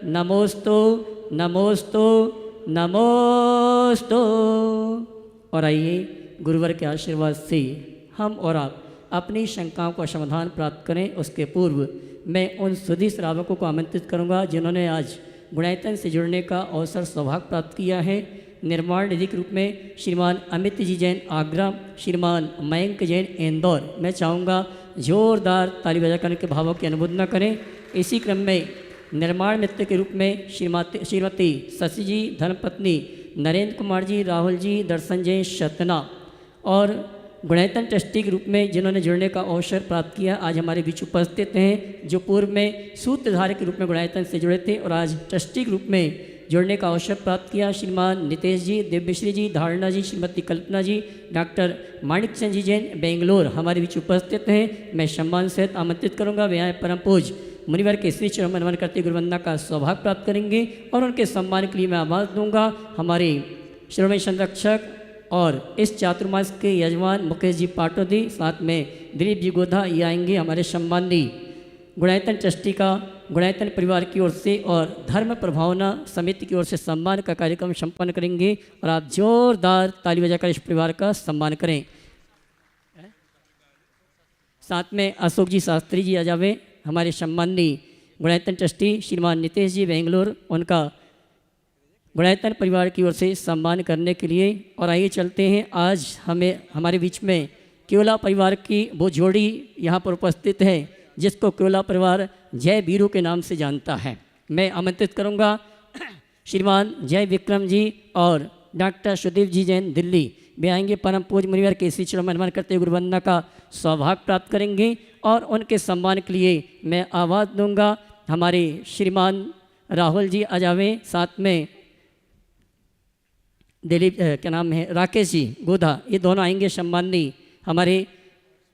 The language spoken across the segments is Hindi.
नमोस्तु नमोस्तु नमोस्तु। और आइए गुरुवर के आशीर्वाद से हम और आप अपनी शंकाओं का समाधान प्राप्त करें। उसके पूर्व मैं उन सुधी श्रावकों को आमंत्रित करूंगा जिन्होंने आज गुणायतन से जुड़ने का अवसर सौभाग्य प्राप्त किया है। निर्माण निधि के रूप में श्रीमान अमित जी जैन आगरा, श्रीमान मयंक जैन इंदौर। मैं चाहूँगा जोरदार ताली बजाकर के भावों की अनुमोदना करें। इसी क्रम में निर्माण मित्र के रूप में श्रीमती शशि जी, धर्मपत्नी नरेंद्र कुमार जी, राहुल जी, दर्शन जैन सतना और गुणायतन ट्रस्टी के रूप में जिन्होंने जुड़ने का अवसर प्राप्त किया आज हमारे बीच उपस्थित हैं, जो पूर्व में सूत्रधार के रूप में गुणायतन से जुड़े थे और आज ट्रस्टी के रूप में जुड़ने का अवसर प्राप्त किया। श्रीमान नितेश जी, दिव्यश्री जी, धारणा जी, श्रीमती कल्पना जी, डॉक्टर माणिक चंद जी जैन बेंगलोर हमारे बीच उपस्थित हैं। मैं सम्मान सहित आमंत्रित करूँगा। वे आए परम पूज मुनिवर के श्री चरण नमन करते गुरुवंदना का सौभाग्य प्राप्त करेंगे और उनके सम्मान के लिए मैं आवाज़ दूंगा। हमारे श्रोमणी संरक्षक और इस चातुर्मास के यजमान मुकेश जी पाटोदी, साथ में दिलीप जी गोधा ये आएंगे हमारे सम्माननीय गुणायतन ट्रस्टी का गुणायतन परिवार की ओर से और धर्म प्रभावना समिति की ओर से सम्मान का कार्यक्रम संपन्न करेंगे और आप जोरदार ताली बजाकर इस परिवार का सम्मान करें। साथ में अशोक जी शास्त्री जी आ जावे, हमारे सम्माननीय गुणायतन ट्रस्टी श्रीमान नितेश जी बेंगलोर, उनका गुणायतन परिवार की ओर से सम्मान करने के लिए। और आइए चलते हैं, आज हमारे बीच में केवला परिवार की वो जोड़ी यहाँ पर उपस्थित है जिसको केवला परिवार जय वीरू के नाम से जानता है। मैं आमंत्रित करूँगा श्रीमान जय विक्रम जी और डॉक्टर सुदीप जी जैन दिल्ली। वे आएंगे परम पूज मुनिवर के श्री चरण नमन करते हुए गुरुवंदना का सौभाग्य प्राप्त करेंगे और उनके सम्मान के लिए मैं आवाज़ दूंगा। हमारे श्रीमान राहुल जी आ जावे, साथ में दिलीप क्या नाम है राकेश जी गोधा, ये दोनों आएंगे। सम्माननीय हमारे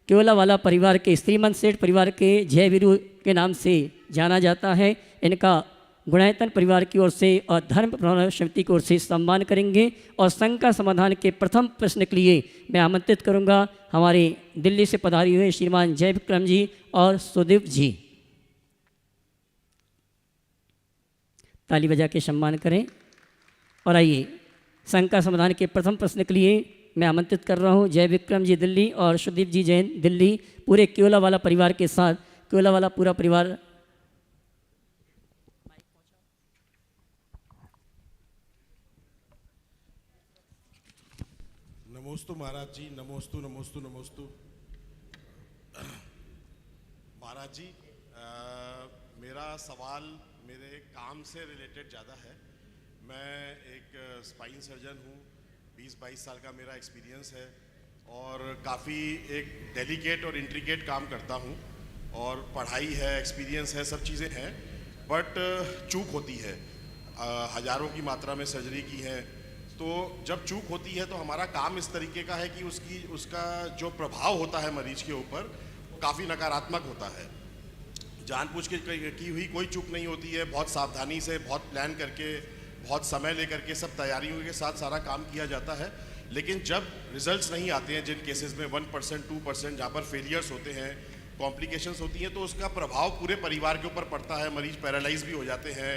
केवला वाला परिवार के श्रीमंत सेठ परिवार के जय वीरू के नाम से जाना जाता है। इनका गुणायतन परिवार की ओर से और धर्म प्रभावना समिति की ओर से सम्मान करेंगे और शंका समाधान के प्रथम प्रश्न के लिए मैं आमंत्रित करूंगा हमारे दिल्ली से पधारे हुए श्रीमान जय विक्रम जी और सुदीप जी। ताली बजा के सम्मान करें। और आइए शंका समाधान के प्रथम प्रश्न के लिए मैं आमंत्रित कर रहा हूं जय विक्रम जी दिल्ली और सुदीप जी जैन दिल्ली, पूरे केवला वाला परिवार के साथ। केवला वाला पूरा परिवार नमोस्तु महाराज जी, नमोस्तु नमोस्तु नमोस्तु। महाराज जी, मेरा सवाल मेरे काम से रिलेटेड ज़्यादा है। मैं एक स्पाइन सर्जन हूँ, 20-22 साल का मेरा एक्सपीरियंस है और काफ़ी एक डेलिकेट और इंट्रिकेट काम करता हूँ और पढ़ाई है, एक्सपीरियंस है, सब चीज़ें हैं, बट चूक होती है। हज़ारों की मात्रा में सर्जरी की है, तो जब चूक होती है तो हमारा काम इस तरीके का है कि उसका जो प्रभाव होता है मरीज के ऊपर वो काफ़ी नकारात्मक होता है। जानबूझ के की हुई कोई चूक नहीं होती है, बहुत सावधानी से, बहुत प्लान करके, बहुत समय लेकर के, सब तैयारियों के साथ सारा काम किया जाता है। लेकिन जब रिजल्ट्स नहीं आते हैं, जिन केसेस में 1%, 2% जहाँ पर फेलियर्स होते हैं, कॉम्प्लिकेशंस होती हैं, तो उसका प्रभाव पूरे परिवार के ऊपर पड़ता है। मरीज पैरालाइज भी हो जाते हैं,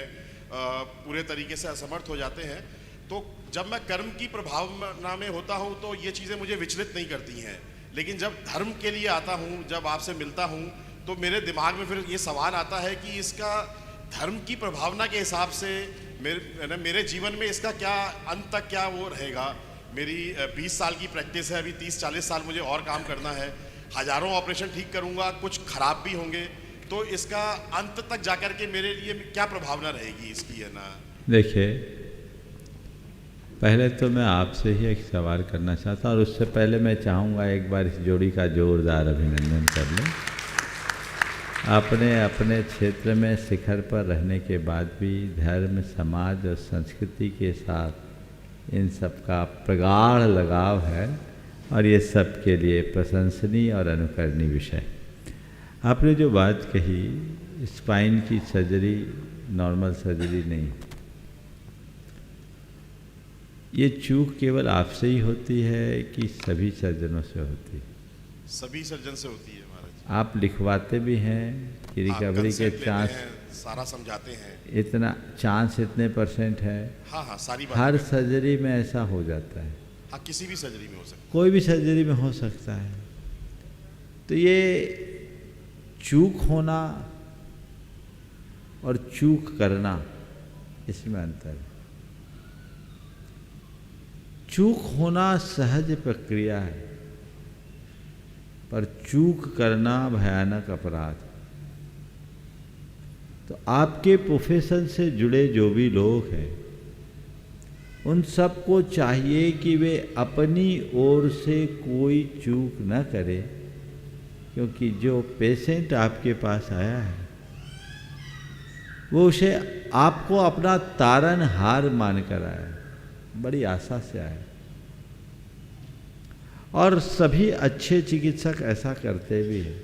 पूरे तरीके से असमर्थ हो जाते हैं। तो जब मैं कर्म की प्रभावना में होता हूँ तो ये चीज़ें मुझे विचलित नहीं करती हैं, लेकिन जब धर्म के लिए आता हूँ, जब आपसे मिलता हूँ, तो मेरे दिमाग में फिर ये सवाल आता है कि इसका धर्म की प्रभावना के हिसाब से मेरे जीवन में इसका क्या अंत तक क्या वो रहेगा। मेरी 20 साल की प्रैक्टिस है, अभी 30-40 साल मुझे और काम करना है। हज़ारों ऑपरेशन ठीक करूँगा, कुछ खराब भी होंगे, तो इसका अंत तक जाकर के मेरे लिए क्या प्रभावना रहेगी इसकी, है ना। देखिए, पहले तो मैं आपसे ही एक सवाल करना चाहता हूँ और उससे पहले मैं चाहूँगा एक बार इस जोड़ी का जोरदार अभिनंदन कर लें। आपने अपने क्षेत्र में शिखर पर रहने के बाद भी धर्म, समाज और संस्कृति के साथ इन सब का प्रगाढ़ लगाव है और ये सब के लिए प्रशंसनीय और अनुकरणीय विषय। आपने जो बात कही, स्पाइन की सर्जरी नॉर्मल सर्जरी नहीं, ये चूक केवल आपसे ही होती है कि सभी सर्जनों से होती है? सभी सर्जन से होती है महाराज। आप लिखवाते भी हैं कि रिकवरी के चांस सारा समझाते हैं। इतना चांस इतने परसेंट है। हाँ हाँ, सारी बात हर सर्जरी में ऐसा हो जाता है, हाँ, किसी भी सर्जरी में हो सकता कोई भी सर्जरी में हो सकता है। तो ये चूक होना और चूक करना, इसमें अंतर है। चूक होना सहज प्रक्रिया है, पर चूक करना भयानक अपराध। तो आपके प्रोफेशन से जुड़े जो भी लोग हैं, उन सबको चाहिए कि वे अपनी ओर से कोई चूक न करें, क्योंकि जो पेशेंट आपके पास आया है वो उसे आपको अपना तारनहार मानकर आया है, बड़ी आशा से आया। और सभी अच्छे चिकित्सक ऐसा करते भी हैं,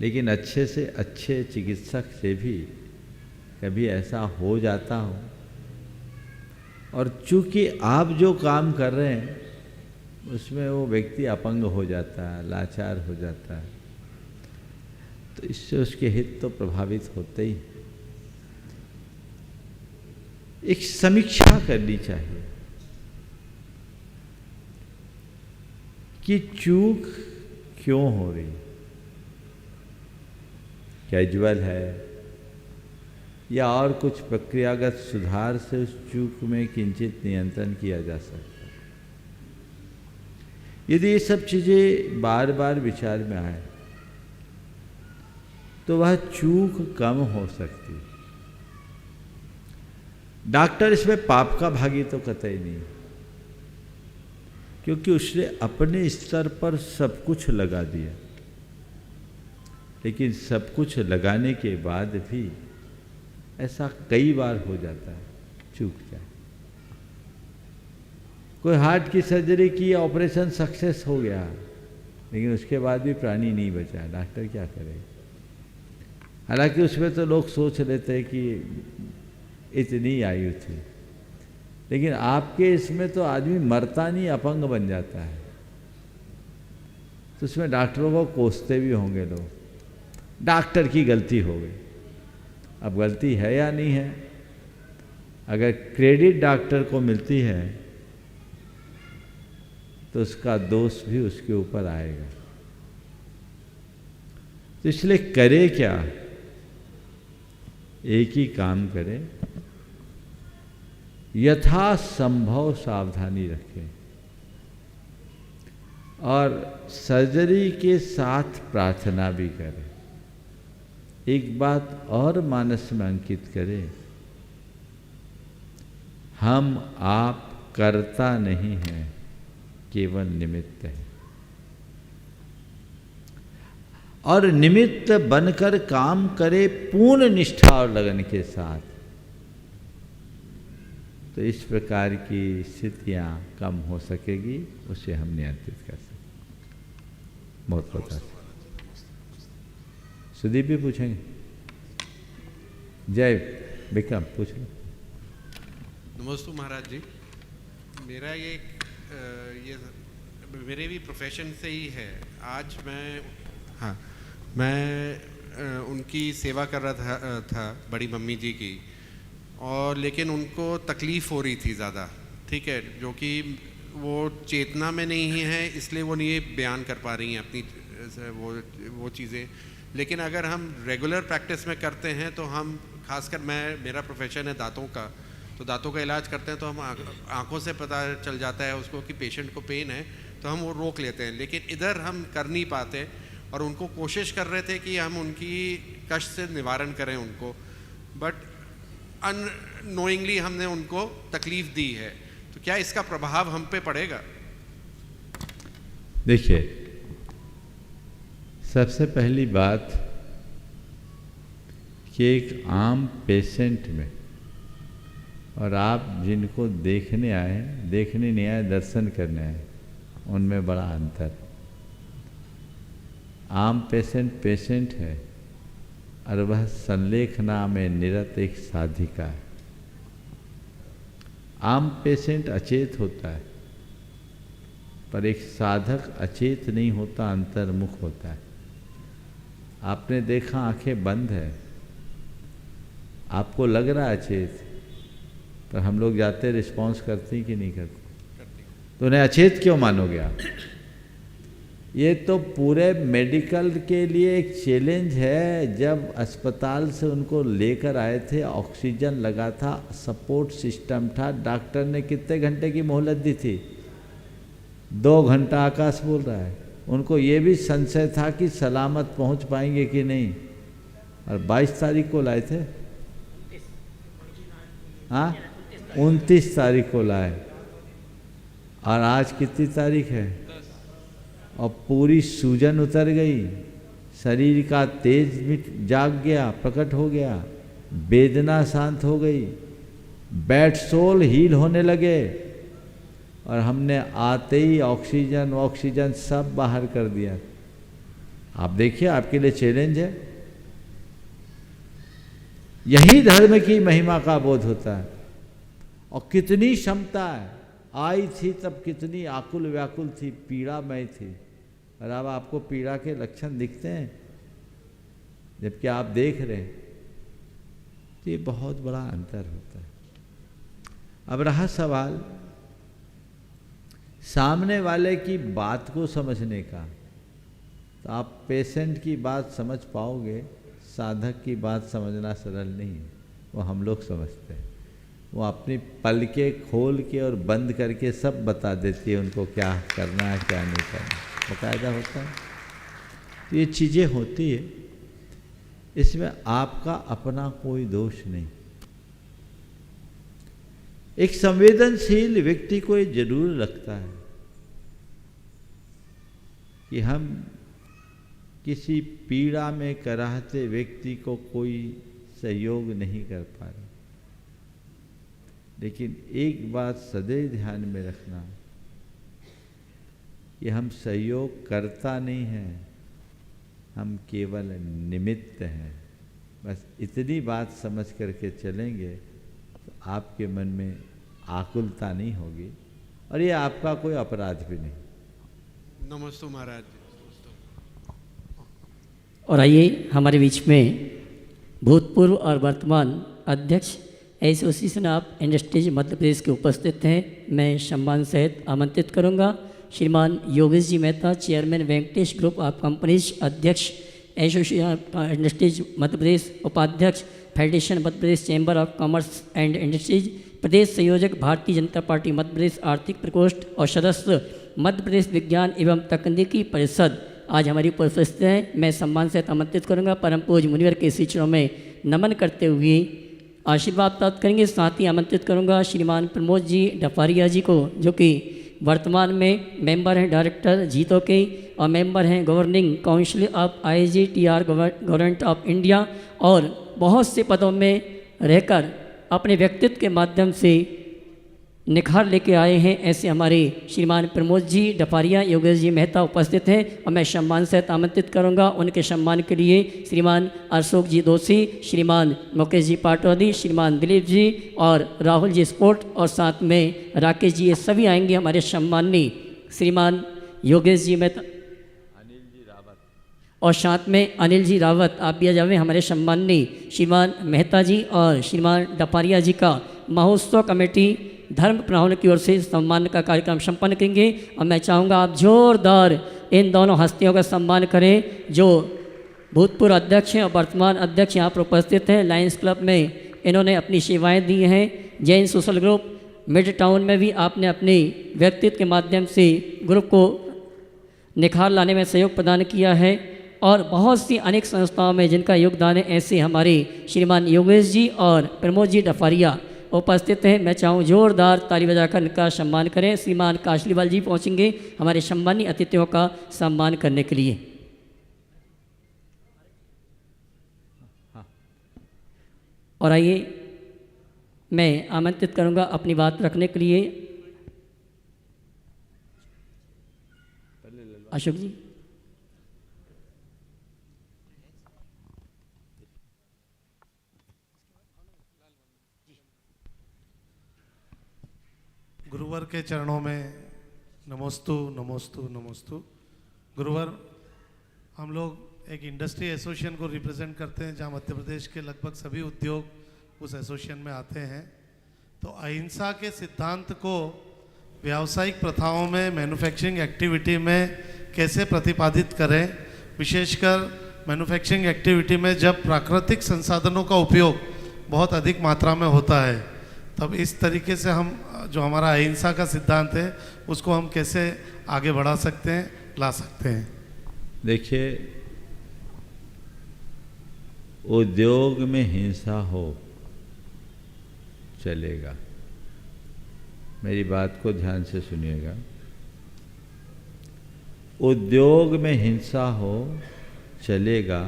लेकिन अच्छे से अच्छे चिकित्सक से भी कभी ऐसा हो जाता हो, और चूंकि आप जो काम कर रहे हैं उसमें वो व्यक्ति अपंग हो जाता है, लाचार हो जाता है, तो इससे उसके हित तो प्रभावित होते ही। एक समीक्षा करनी चाहिए कि चूक क्यों हो रही, कैजुअल है या और कुछ प्रक्रियागत सुधार से उस चूक में किंचित नियंत्रण किया जा सकता है। यदि ये सब चीज़ें बार बार विचार में आए तो वह चूक कम हो सकती। डॉक्टर इसमें पाप का भागी तो कतई नहीं, क्योंकि उसने अपने स्तर पर सब कुछ लगा दिया, लेकिन सब कुछ लगाने के बाद भी ऐसा कई बार हो जाता है, चूक जाए। कोई हार्ट की सर्जरी की, ऑपरेशन सक्सेस हो गया, लेकिन उसके बाद भी प्राणी नहीं बचा, डॉक्टर क्या करे। हालांकि उसमें तो लोग सोच लेते हैं कि इतनी आयु थी, लेकिन आपके इसमें तो आदमी मरता नहीं, अपंग बन जाता है। तो उसमें डॉक्टरों को कोसते भी होंगे लोग, डॉक्टर की गलती हो गई। अब गलती है या नहीं है, अगर क्रेडिट डॉक्टर को मिलती है तो उसका दोष भी उसके ऊपर आएगा। तो इसलिए करे क्या, एक ही काम करें, यथासंभव सावधानी रखें और सर्जरी के साथ प्रार्थना भी करें। एक बात और मानस में अंकित करें, हम आप कर्ता नहीं हैं, केवल निमित्त हैं। और निमित्त बनकर काम करे पूर्ण निष्ठा और लगन के साथ, तो इस प्रकार की स्थितियां कम हो सकेगी, उसे हम नियंत्रित कर सकते। बहुत बहुत सुदीप भी पूछेंगे। जय विक्रम पूछ लो। नमस्ते महाराज जी, मेरा ये मेरे भी प्रोफेशन से ही है। आज मैं उनकी सेवा कर रहा था बड़ी मम्मी जी की, और लेकिन उनको तकलीफ़ हो रही थी ज़्यादा, ठीक है, जो कि वो चेतना में नहीं है, इसलिए वो नहीं बयान कर पा रही हैं अपनी वो चीज़ें। लेकिन अगर हम रेगुलर प्रैक्टिस में करते हैं तो हम, खासकर मेरा प्रोफेशन है दांतों का, तो दांतों का इलाज करते हैं तो हम आँखों से पता चल जाता है उसको कि पेशेंट को पेन है, तो हम वो रोक लेते हैं। लेकिन इधर हम कर नहीं पाते, और उनको कोशिश कर रहे थे कि हम उनकी कष्ट से निवारण करें उनको, बट अननोइंगली हमने उनको तकलीफ़ दी है। तो क्या इसका प्रभाव हम पे पड़ेगा? देखिए, सबसे पहली बात कि एक आम पेशेंट में और आप जिनको देखने आए, देखने नहीं आए, दर्शन करने आए, उनमें बड़ा अंतर। आम पेशेंट है और वह संलेखना में निरत एक साधिका है। आम पेशेंट अचेत होता है, पर एक साधक अचेत नहीं होता, अंतर्मुख होता है। आपने देखा आंखें बंद है, आपको लग रहा है अचेत, पर हम लोग जाते रिस्पॉन्स करते हैं कि नहीं करते? तो उन्हें अचेत क्यों मानोगे आप? ये तो पूरे मेडिकल के लिए एक चैलेंज है। जब अस्पताल से उनको लेकर आए थे, ऑक्सीजन लगा था, सपोर्ट सिस्टम था, डॉक्टर ने कितने घंटे की मोहलत दी थी? 2 घंटा। आकाश बोल रहा है। उनको ये भी संशय था कि सलामत पहुंच पाएंगे कि नहीं, और 22 तारीख को लाए थे। हाँ, 29 तारीख को लाए, और आज कितनी तारीख है? और पूरी सूजन उतर गई, शरीर का तेज मिट जाग गया, प्रकट हो गया, वेदना शांत हो गई, बैड सोल हील होने लगे, और हमने आते ही ऑक्सीजन सब बाहर कर दिया। आप देखिए, आपके लिए चैलेंज है। यही धर्म की महिमा का बोध होता है। और कितनी क्षमता है, आई थी तब कितनी आकुल व्याकुल थी, पीड़ामय थी, और अब आपको पीड़ा के लक्षण दिखते हैं जबकि आप देख रहे हैं। तो ये बहुत बड़ा अंतर होता है। अब रहा सवाल सामने वाले की बात को समझने का, तो आप पेशेंट की बात समझ पाओगे, साधक की बात समझना सरल नहीं है। वो हम लोग समझते हैं, वो अपनी पलकें खोल के और बंद करके सब बता देती है उनको क्या करना है क्या नहीं करना, बाकायदा होता है। तो ये चीज़ें होती है, इसमें आपका अपना कोई दोष नहीं। एक संवेदनशील व्यक्ति को ये जरूर लगता है कि हम किसी पीड़ा में कराहते व्यक्ति को कोई सहयोग नहीं कर पा रहे। लेकिन एक बात सदैव ध्यान में रखना कि हम सहयोग करता नहीं हैं, हम केवल निमित्त हैं। बस इतनी बात समझ करके चलेंगे तो आपके मन में आकुलता नहीं होगी, और ये आपका कोई अपराध भी नहीं। नमस्ते महाराज। और आइए हमारे बीच में भूतपूर्व और वर्तमान अध्यक्ष association of industries Madhya Pradesh के उपस्थित हैं। मैं सम्मान सहित आमंत्रित करूंगा श्रीमान Yogesh ji Mehta, chairman Venkatesh group of companies, अध्यक्ष association of industries Madhya Pradesh, उपाध्यक्ष federation Madhya Pradesh chamber of commerce and industries, प्रदेश संयोजक भारतीय जनता पार्टी मध्य प्रदेश आर्थिक प्रकोष्ठ और सदस्य मध्य प्रदेश विज्ञान एवं तकनीकी परिषद आज हमारी उपस्थित हैं। मैं सम्मान से आमंत्रित करूंगा, परम पूज्य मुनिवर के शिष्यों में नमन करते हुए आशीर्वाद प्राप्त करेंगे। साथ ही आमंत्रित करूंगा श्रीमान प्रमोद जी डफारिया जी को, जो कि वर्तमान में मेंबर हैं डायरेक्टर जीतो के और मेंबर हैं governing council of IGTR government of India, और बहुत से पदों में रहकर अपने व्यक्तित्व के माध्यम से निखार लेके आए हैं। ऐसे हमारे श्रीमान प्रमोद जी डफारिया, योगेश जी मेहता उपस्थित हैं, और मैं सम्मान से आमंत्रित करूंगा। उनके सम्मान के लिए श्रीमान अशोक जी दोषी, श्रीमान मुकेश जी पाटवादी, श्रीमान दिलीप जी और राहुल जी स्पोर्ट, और साथ में राकेश जी, ये सभी आएंगे हमारे सम्माननीय श्रीमान योगेश जी मेहता, और साथ में अनिल जी रावत आप भी आ जावे। हमारे सम्माननीय श्रीमान मेहता जी और श्रीमान डपारिया जी का महोत्सव कमेटी धर्म प्रणाली की ओर से सम्मान का कार्यक्रम संपन्न करेंगे। और मैं चाहूँगा आप जोरदार इन दोनों हस्तियों का सम्मान करें, जो भूतपूर्व अध्यक्ष हैं और वर्तमान अध्यक्ष यहाँ पर उपस्थित हैं। लायंस क्लब में इन्होंने अपनी सेवाएं दी हैं। Jain social group mid town में भी आपने अपनी व्यक्तित्व के माध्यम से ग्रुप को निखार लाने में सहयोग प्रदान किया है, और बहुत सी अनेक संस्थाओं में जिनका योगदान है। ऐसे हमारे श्रीमान योगेश जी और प्रमोद जी डफारिया उपस्थित हैं। मैं चाहूँ जोरदार ताली बजाकर इनका सम्मान करें। श्रीमान काशलीवाल जी पहुँचेंगे हमारे सम्मानीय अतिथियों का सम्मान करने के लिए। और आइए मैं आमंत्रित करूंगा अपनी बात रखने के लिए अशोक जी। गुरुवर के चरणों में नमोस्तु नमोस्तु नमोस्तु। गुरुवर, हम लोग एक इंडस्ट्री एसोसिएशन को रिप्रेजेंट करते हैं, जहां मध्य प्रदेश के लगभग सभी उद्योग उस एसोसिएशन में आते हैं। तो अहिंसा के सिद्धांत को व्यावसायिक प्रथाओं में, मैन्युफैक्चरिंग एक्टिविटी में कैसे प्रतिपादित करें, विशेषकर मैन्युफैक्चरिंग एक्टिविटी में जब प्राकृतिक संसाधनों का उपयोग बहुत अधिक मात्रा में होता है, तब इस तरीके से हम जो हमारा अहिंसा का सिद्धांत है उसको हम कैसे आगे बढ़ा सकते हैं, ला सकते हैं। देखिए, उद्योग में हिंसा हो चलेगा, मेरी बात को ध्यान से सुनिएगा। उद्योग में हिंसा हो चलेगा,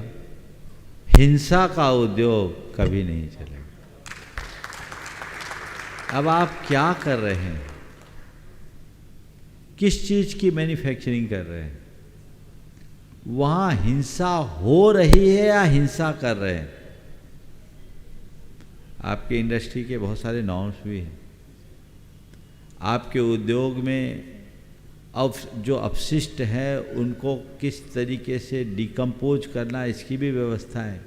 हिंसा का उद्योग कभी नहीं चलेगा। अब आप क्या कर रहे हैं, किस चीज की मैन्युफैक्चरिंग कर रहे हैं, वहां हिंसा हो रही है या हिंसा कर रहे हैं? आपके इंडस्ट्री के बहुत सारे नॉर्म्स भी हैं। आपके उद्योग में जो अपशिष्ट है उनको किस तरीके से डिकम्पोज करना, इसकी भी व्यवस्था है।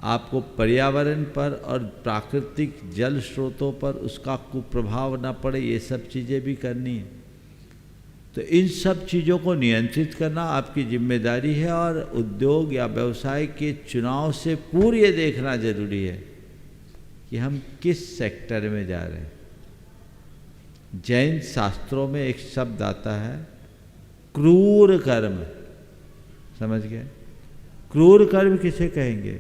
आपको पर्यावरण पर और प्राकृतिक जल स्रोतों पर उसका कुप्रभाव न पड़े, ये सब चीज़ें भी करनी है। तो इन सब चीज़ों को नियंत्रित करना आपकी जिम्मेदारी है, और उद्योग या व्यवसाय के चुनाव से पूर्व ये देखना जरूरी है कि हम किस सेक्टर में जा रहे हैं। जैन शास्त्रों में एक शब्द आता है क्रूर कर्म, समझ गए? क्रूर कर्म किसे कहेंगे?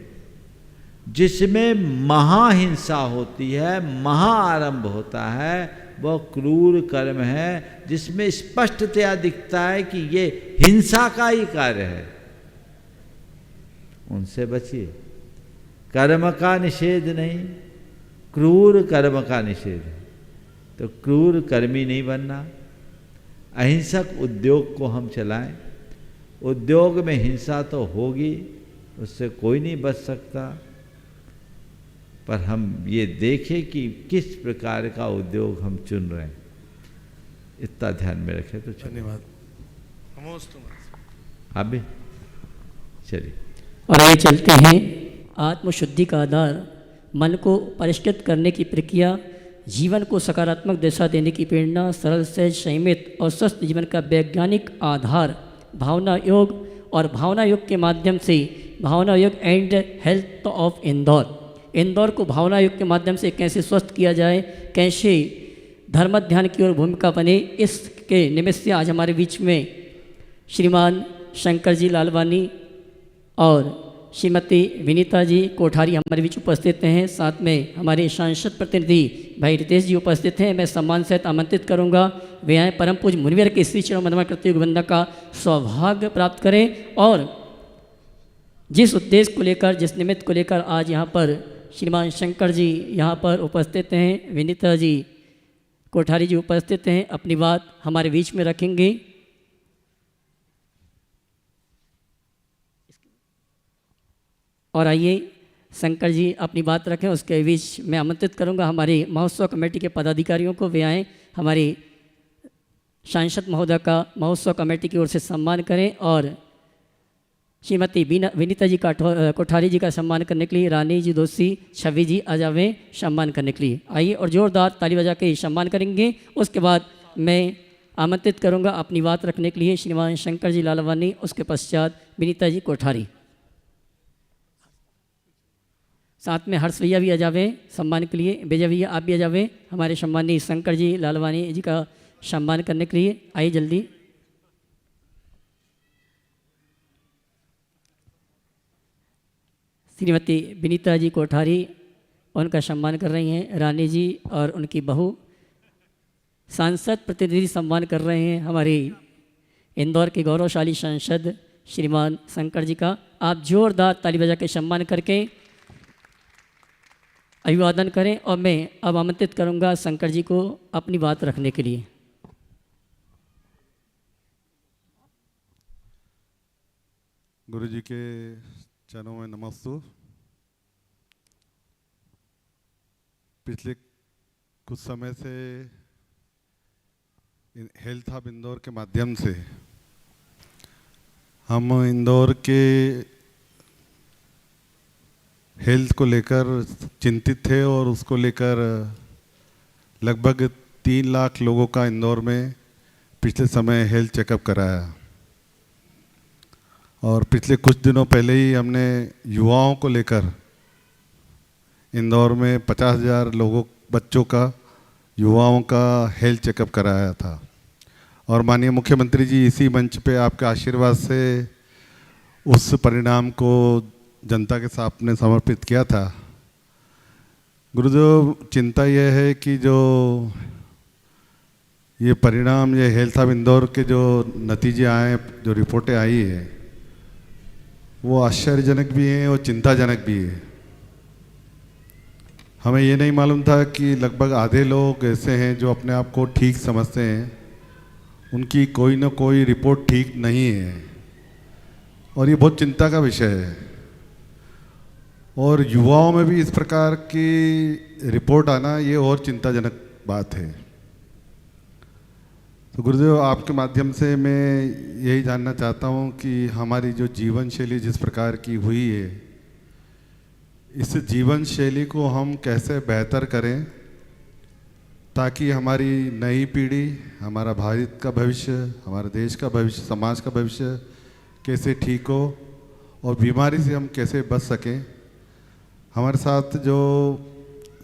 जिसमें महाहिंसा होती है, महाआरंभ होता है, वह क्रूर कर्म है, जिसमें स्पष्टतया दिखता है कि ये हिंसा का ही कार्य है। उनसे बचिए। कर्म का निषेध नहीं, क्रूर कर्म का निषेध है। तो क्रूर कर्मी नहीं बनना, अहिंसक उद्योग को हम चलाएं। उद्योग में हिंसा तो होगी, उससे कोई नहीं बच सकता, पर हम ये देखें कि किस प्रकार का उद्योग हम चुन रहे हैं, इतना ध्यान में रखें तो चलिए। धन्यवाद। नमोस्तु। आप भी चलिए। और आगे चलते हैं। आत्मशुद्धि का आधार मन को परिष्कृत करने की प्रक्रिया, जीवन को सकारात्मक दिशा देने की प्रेरणा, सरल सहज संयमित और स्वस्थ जीवन का वैज्ञानिक आधार भावना योग, और भावना योग के माध्यम से भावना योग and health of Indore. Indore को भावना योग के माध्यम से कैसे स्वस्थ किया जाए, कैसे धर्म ध्यान की ओर भूमिका बने, इसके निमित्त से आज हमारे बीच में श्रीमान शंकर जी लालवानी और श्रीमती विनीता जी कोठारी हमारे बीच उपस्थित हैं। साथ में हमारे सांसद प्रतिनिधि भाई रितेश जी उपस्थित हैं। मैं सम्मान सहित आमंत्रित करूंगा, वे आए परम पूज्य मुनिवर के श्री चरण वंदना करते हुए वंदना का सौभाग्य प्राप्त करें। और जिस उद्देश्य को लेकर, जिस निमित्त को लेकर आज यहाँ पर श्रीमान शंकर जी यहाँ पर उपस्थित हैं, विनीता जी कोठारी जी उपस्थित हैं, अपनी बात हमारे बीच में रखेंगे। और आइए शंकर जी अपनी बात रखें, उसके बीच मैं आमंत्रित करूंगा हमारे महोत्सव कमेटी के पदाधिकारियों को, वे आएँ हमारे सांसद महोदय का महोत्सव कमेटी की ओर से सम्मान करें। और श्रीमती विनीता जी कोठारी जी का सम्मान करने के लिए रानी जी दोषी छवि जी आ जावे सम्मान करने के लिए। आइए और जोरदार ताली बजा के सम्मान करेंगे। उसके बाद मैं आमंत्रित करूंगा अपनी बात रखने के लिए श्रीमान शंकर जी लालवानी, उसके पश्चात विनीता जी कोठारी, साथ में हर्ष भैया भी आ जावे सम्मान के लिए। विजय भैया आप भी आ जावे हमारे सम्मानी शंकर जी लालवानी जी का सम्मान करने के लिए। आइए जल्दी। श्रीमती विनीता जी कोठारी उनका सम्मान कर रही हैं, रानी जी और उनकी बहू। सांसद प्रतिनिधि सम्मान कर रहे हैं हमारे इंदौर के गौरवशाली सांसद श्रीमान शंकर जी का। आप जोरदार ताली बजा के सम्मान करके अभिवादन करें। और मैं अब आमंत्रित करूंगा शंकर जी को अपनी बात रखने के लिए। गुरु जी के चरणों में नमस्तु। पिछले कुछ समय से हेल्थ हब इंदौर के माध्यम से हम इंदौर के हेल्थ को लेकर चिंतित थे और उसको लेकर लगभग 3 लाख लोगों का इंदौर में पिछले समय हेल्थ चेकअप कराया। और पिछले कुछ दिनों पहले ही हमने युवाओं को लेकर इंदौर में 50,000 बच्चों का, युवाओं का हेल्थ चेकअप कराया था। और माननीय मुख्यमंत्री जी इसी मंच पे आपके आशीर्वाद से उस परिणाम को जनता के सामने समर्पित किया था। गुरुदेव, चिंता यह है कि जो ये परिणाम, ये हेल्थ ऑफ इंदौर के जो नतीजे आए, जो रिपोर्टें आई है, वो आश्चर्यजनक भी हैं और चिंताजनक भी है। हमें ये नहीं मालूम था कि लगभग आधे लोग ऐसे हैं जो अपने आप को ठीक समझते हैं, उनकी कोई ना कोई रिपोर्ट ठीक नहीं है और ये बहुत चिंता का विषय है। और युवाओं में भी इस प्रकार की रिपोर्ट आना ये और चिंताजनक बात है। तो गुरुदेव, आपके माध्यम से मैं यही जानना चाहता हूँ कि हमारी जो जीवन शैली जिस प्रकार की हुई है, इस जीवन शैली को हम कैसे बेहतर करें ताकि हमारी नई पीढ़ी, हमारा भारत का भविष्य, हमारे देश का भविष्य, समाज का भविष्य कैसे ठीक हो और बीमारी से हम कैसे बच सकें। हमारे साथ जो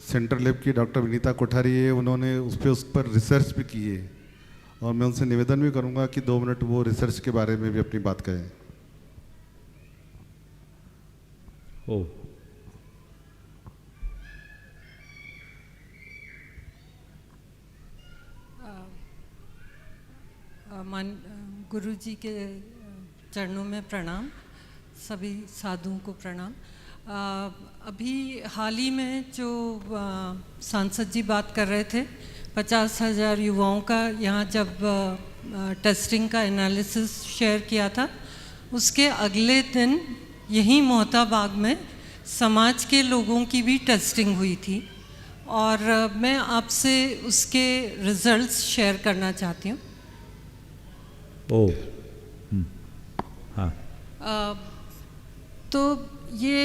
सेंट्रल लैब की डॉक्टर विनीता कोठारी है, उन्होंने उस पर रिसर्च भी की है और मैं उनसे निवेदन भी करूंगा कि 2 मिनट वो रिसर्च के बारे में भी अपनी बात कहें। गुरु जी के चरणों में प्रणाम, सभी साधुओं को प्रणाम। अभी हाल ही में जो सांसद जी बात कर रहे थे, 50,000 युवाओं का यहाँ जब टेस्टिंग का एनालिसिस शेयर किया था, उसके अगले दिन यहीं मोहताबाग में समाज के लोगों की भी टेस्टिंग हुई थी और मैं आपसे उसके रिजल्ट्स शेयर करना चाहती हूँ। हाँ। तो ये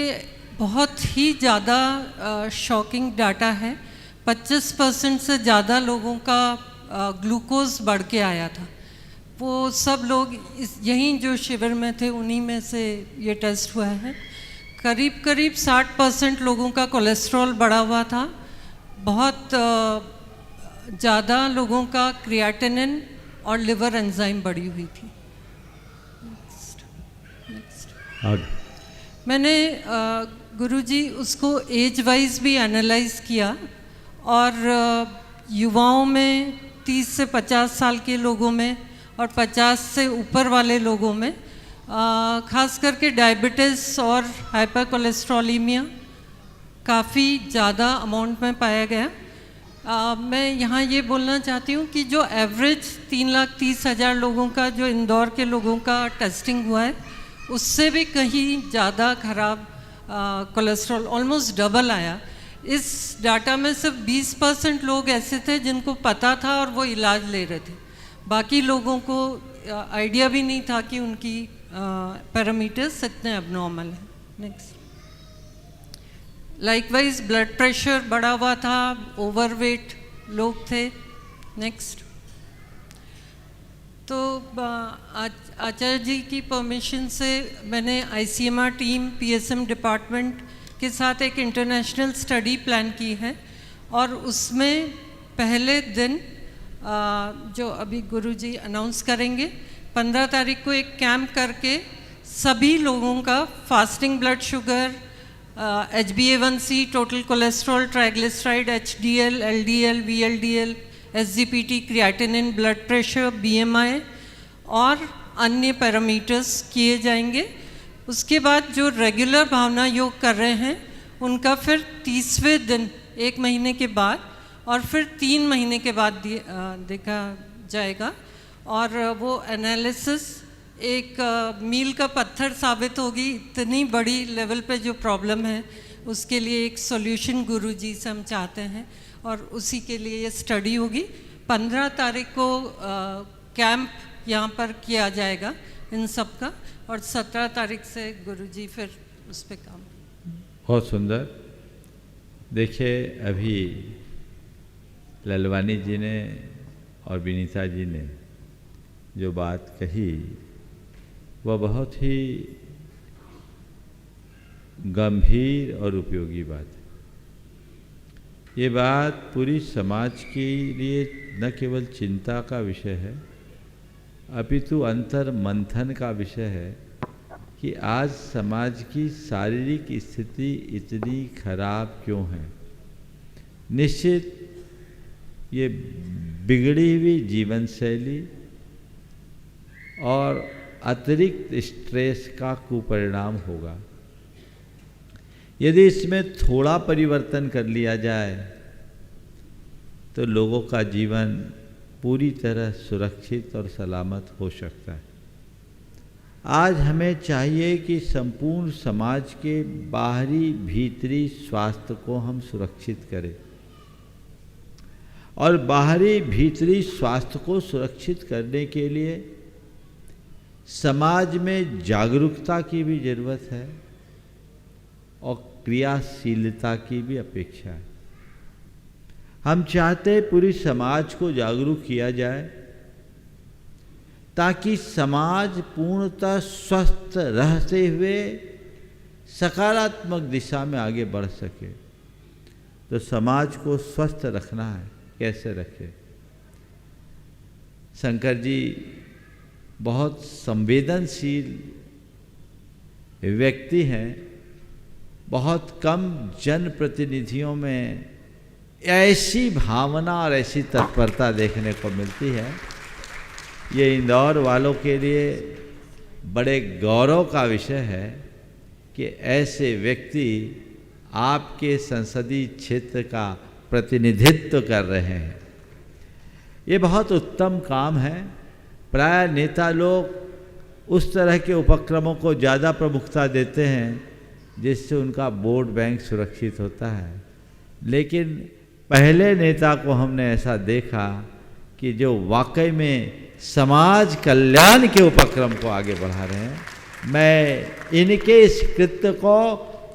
बहुत ही ज़्यादा शॉकिंग डाटा है। 25% से ज़्यादा लोगों का ग्लूकोज बढ़ के आया था। वो सब लोग यहीं जो शिविर में थे उन्हीं में से ये टेस्ट हुआ है। करीब 60% लोगों का कोलेस्ट्रॉल बढ़ा हुआ था। बहुत ज़्यादा लोगों का क्रिएटिनिन और लिवर एंजाइम बढ़ी हुई थी। मैंने गुरुजी उसको एज वाइज भी एनालाइज किया और युवाओं में 30 से 50 साल के लोगों में और 50 से ऊपर वाले लोगों में ख़ास करके डायबिटीज़ और हाइपर कोलेस्ट्रॉलीमिया काफ़ी ज़्यादा अमाउंट में पाया गया। मैं यहाँ ये बोलना चाहती हूँ कि जो एवरेज 3,30,000 लोगों का जो इंदौर के लोगों का टेस्टिंग हुआ है, उससे भी कहीं ज़्यादा खराब कोलेस्ट्रॉल, ऑलमोस्ट डबल आया। इस डाटा में सिर्फ 20% लोग ऐसे थे जिनको पता था और वो इलाज ले रहे थे। बाकी लोगों को आइडिया भी नहीं था कि उनकी पैरामीटर्स इतने एबनॉर्मल हैं। नेक्स्ट। लाइकवाइज ब्लड प्रेशर बढ़ा हुआ था, ओवरवेट लोग थे। नेक्स्ट। तो आचार्य जी की परमिशन से मैंने ICMR टीम, PSM डिपार्टमेंट के साथ एक इंटरनेशनल स्टडी प्लान की है और उसमें पहले दिन जो अभी गुरुजी अनाउंस करेंगे, 15 तारीख को एक कैंप करके सभी लोगों का fasting blood sugar, HbA1c, total cholesterol, triglyceride, HDL, LDL, VLDL, SGPT, creatinine, blood pressure, BMI और अन्य पैरामीटर्स किए जाएंगे। उसके बाद जो रेगुलर भावना योग कर रहे हैं उनका फिर 30वें दिन 1 महीने के बाद और फिर 3 महीने के बाद देखा जाएगा और वो एनालिसिस एक मील का पत्थर साबित होगी। इतनी बड़ी लेवल पे जो प्रॉब्लम है उसके लिए एक सॉल्यूशन गुरुजी से हम चाहते हैं और उसी के लिए ये स्टडी होगी। 15 तारीख को कैंप यहाँ पर किया जाएगा इन सब का और 17 तारीख से गुरुजी फिर उस पर काम। बहुत सुंदर। देखिए, अभी ललवानी जी ने और विनीता जी ने जो बात कही वह बहुत ही गंभीर और उपयोगी बात है। ये बात पूरी समाज के लिए न केवल चिंता का विषय है, अपितु अंतर मंथन का विषय है कि आज समाज की शारीरिक स्थिति इतनी खराब क्यों है। निश्चित ये बिगड़ी हुई जीवन शैली और अतिरिक्त स्ट्रेस का कुपरिणाम होगा। यदि इसमें थोड़ा परिवर्तन कर लिया जाए तो लोगों का जीवन पूरी तरह सुरक्षित और सलामत हो सकता है। आज हमें चाहिए कि संपूर्ण समाज के बाहरी भीतरी स्वास्थ्य को हम सुरक्षित करें, और बाहरी भीतरी स्वास्थ्य को सुरक्षित करने के लिए समाज में जागरूकता की भी जरूरत है और क्रियाशीलता की भी अपेक्षा है। हम चाहते हैं पूरी समाज को जागरूक किया जाए ताकि समाज पूर्णतः स्वस्थ रहते हुए सकारात्मक दिशा में आगे बढ़ सके। तो समाज को स्वस्थ रखना है, कैसे रखे? शंकर जी बहुत संवेदनशील व्यक्ति हैं। बहुत कम जनप्रतिनिधियों में ऐसी भावना और ऐसी तत्परता देखने को मिलती है। ये इंदौर वालों के लिए बड़े गौरव का विषय है कि ऐसे व्यक्ति आपके संसदीय क्षेत्र का प्रतिनिधित्व कर रहे हैं। ये बहुत उत्तम काम है। प्राय नेता लोग उस तरह के उपक्रमों को ज़्यादा प्रमुखता देते हैं जिससे उनका वोट बैंक सुरक्षित होता है, लेकिन पहले नेता को हमने ऐसा देखा कि जो वाकई में समाज कल्याण के उपक्रम को आगे बढ़ा रहे हैं। मैं इनके इस कृत्य को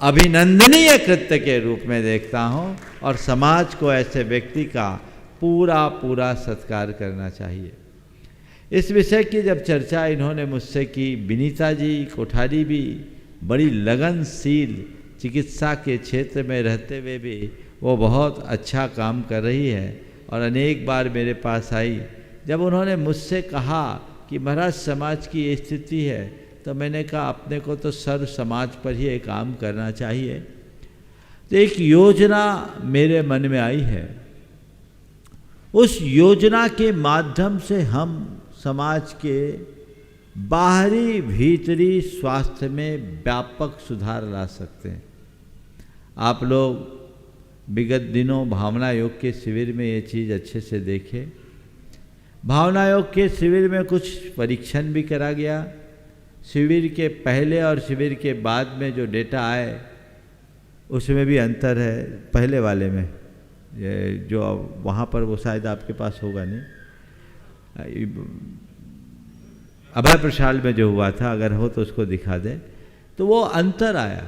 अभिनंदनीय कृत्य के रूप में देखता हूं और समाज को ऐसे व्यक्ति का पूरा पूरा सत्कार करना चाहिए। इस विषय की जब चर्चा इन्होंने मुझसे की, विनीता जी कोठारी भी बड़ी लगनशील चिकित्सा के क्षेत्र में रहते हुए भी वो बहुत अच्छा काम कर रही है और अनेक बार मेरे पास आई। जब उन्होंने मुझसे कहा कि महाराज समाज की ये स्थिति है, तो मैंने कहा अपने को तो सर्व समाज पर ही एक काम करना चाहिए। तो एक योजना मेरे मन में आई है। उस योजना के माध्यम से हम समाज के बाहरी भीतरी स्वास्थ्य में व्यापक सुधार ला सकते हैं। आप लोग विगत दिनों भावना योग के शिविर में ये चीज़ अच्छे से देखे। भावना योग के शिविर में कुछ परीक्षण भी करा गया। शिविर के पहले और शिविर के बाद में जो डेटा आए उसमें भी अंतर है। पहले वाले में ये जो वहाँ पर वो शायद आपके पास होगा नहीं, अभय प्रशाल में जो हुआ था, अगर हो तो उसको दिखा दें, तो वो अंतर आया।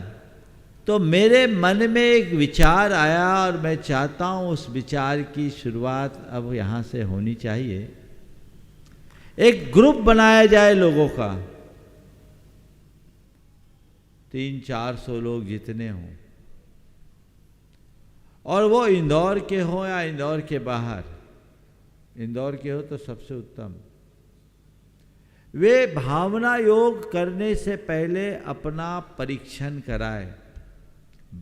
तो मेरे मन में एक विचार आया और मैं चाहता हूँ उस विचार की शुरुआत अब यहाँ से होनी चाहिए। एक ग्रुप बनाया जाए लोगों का, 300-400 लोग जितने हों, और वो इंदौर के हों या इंदौर के बाहर। इंदौर के हो तो सबसे उत्तम। वे भावना योग करने से पहले अपना परीक्षण कराए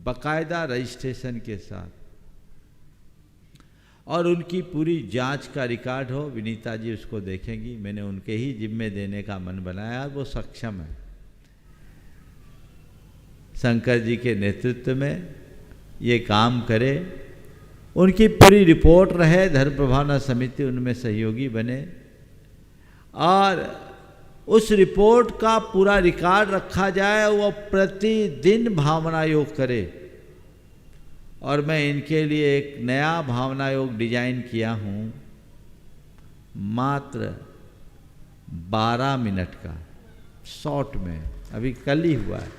बाकायदा रजिस्ट्रेशन के साथ, और उनकी पूरी जांच का रिकॉर्ड हो। विनीता जी उसको देखेंगी। मैंने उनके ही जिम्मे देने का मन बनाया, वो सक्षम है। शंकर जी के नेतृत्व में ये काम करे, उनकी पूरी रिपोर्ट रहे, धर्म प्रभावना समिति उनमें सहयोगी बने और उस रिपोर्ट का पूरा रिकॉर्ड रखा जाए। वो प्रतिदिन भावना योग करे। और मैं इनके लिए एक नया भावना योग डिजाइन किया हूँ, मात्र 12 मिनट का, शॉर्ट में, अभी कल ही हुआ है।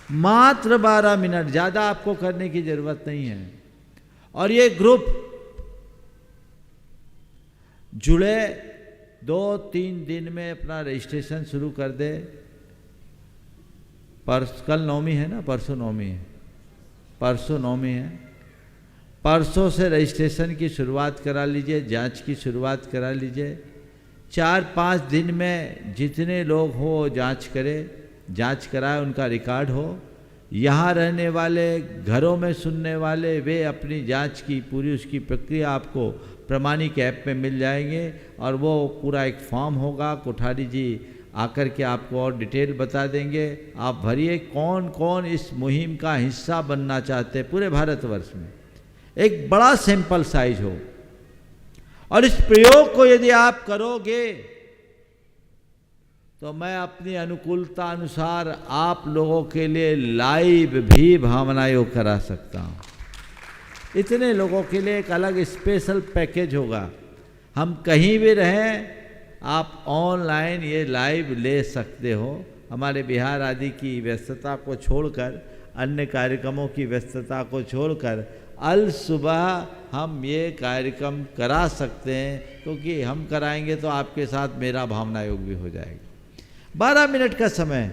मात्र 12 मिनट, ज़्यादा आपको करने की ज़रूरत नहीं है। और ये ग्रुप जुड़े 2-3 दिन में अपना रजिस्ट्रेशन शुरू कर दे। कल नवमी है ना, परसों नवमी है, परसों नवमी है, परसों से रजिस्ट्रेशन की शुरुआत करा लीजिए, जांच की शुरुआत करा लीजिए। 4-5 दिन में जितने लोग हो जांच करें, जांच कराए, उनका रिकॉर्ड हो। यहाँ रहने वाले, घरों में सुनने वाले, वे अपनी जांच की पूरी उसकी प्रक्रिया आपको प्रमाणिक ऐप में मिल जाएंगे। और वो पूरा एक फॉर्म होगा, कोठारी जी आकर के आपको और डिटेल बता देंगे। आप भरिए कौन कौन इस मुहिम का हिस्सा बनना चाहते हैं। पूरे भारतवर्ष में एक बड़ा सैंपल साइज हो, और इस प्रयोग को यदि आप करोगे तो मैं अपनी अनुकूलता अनुसार आप लोगों के लिए लाइव भी भावना योग करा सकता हूँ। इतने लोगों के लिए एक अलग स्पेशल पैकेज होगा। हम कहीं भी रहें, आप ऑनलाइन ये लाइव ले सकते हो। हमारे बिहार आदि की व्यस्तता को छोड़कर, अन्य कार्यक्रमों की व्यस्तता को छोड़कर अल सुबह हम ये कार्यक्रम करा सकते हैं, क्योंकि हम कराएंगे तो आपके साथ मेरा भावना योग भी हो जाएगा। 12 मिनट का समय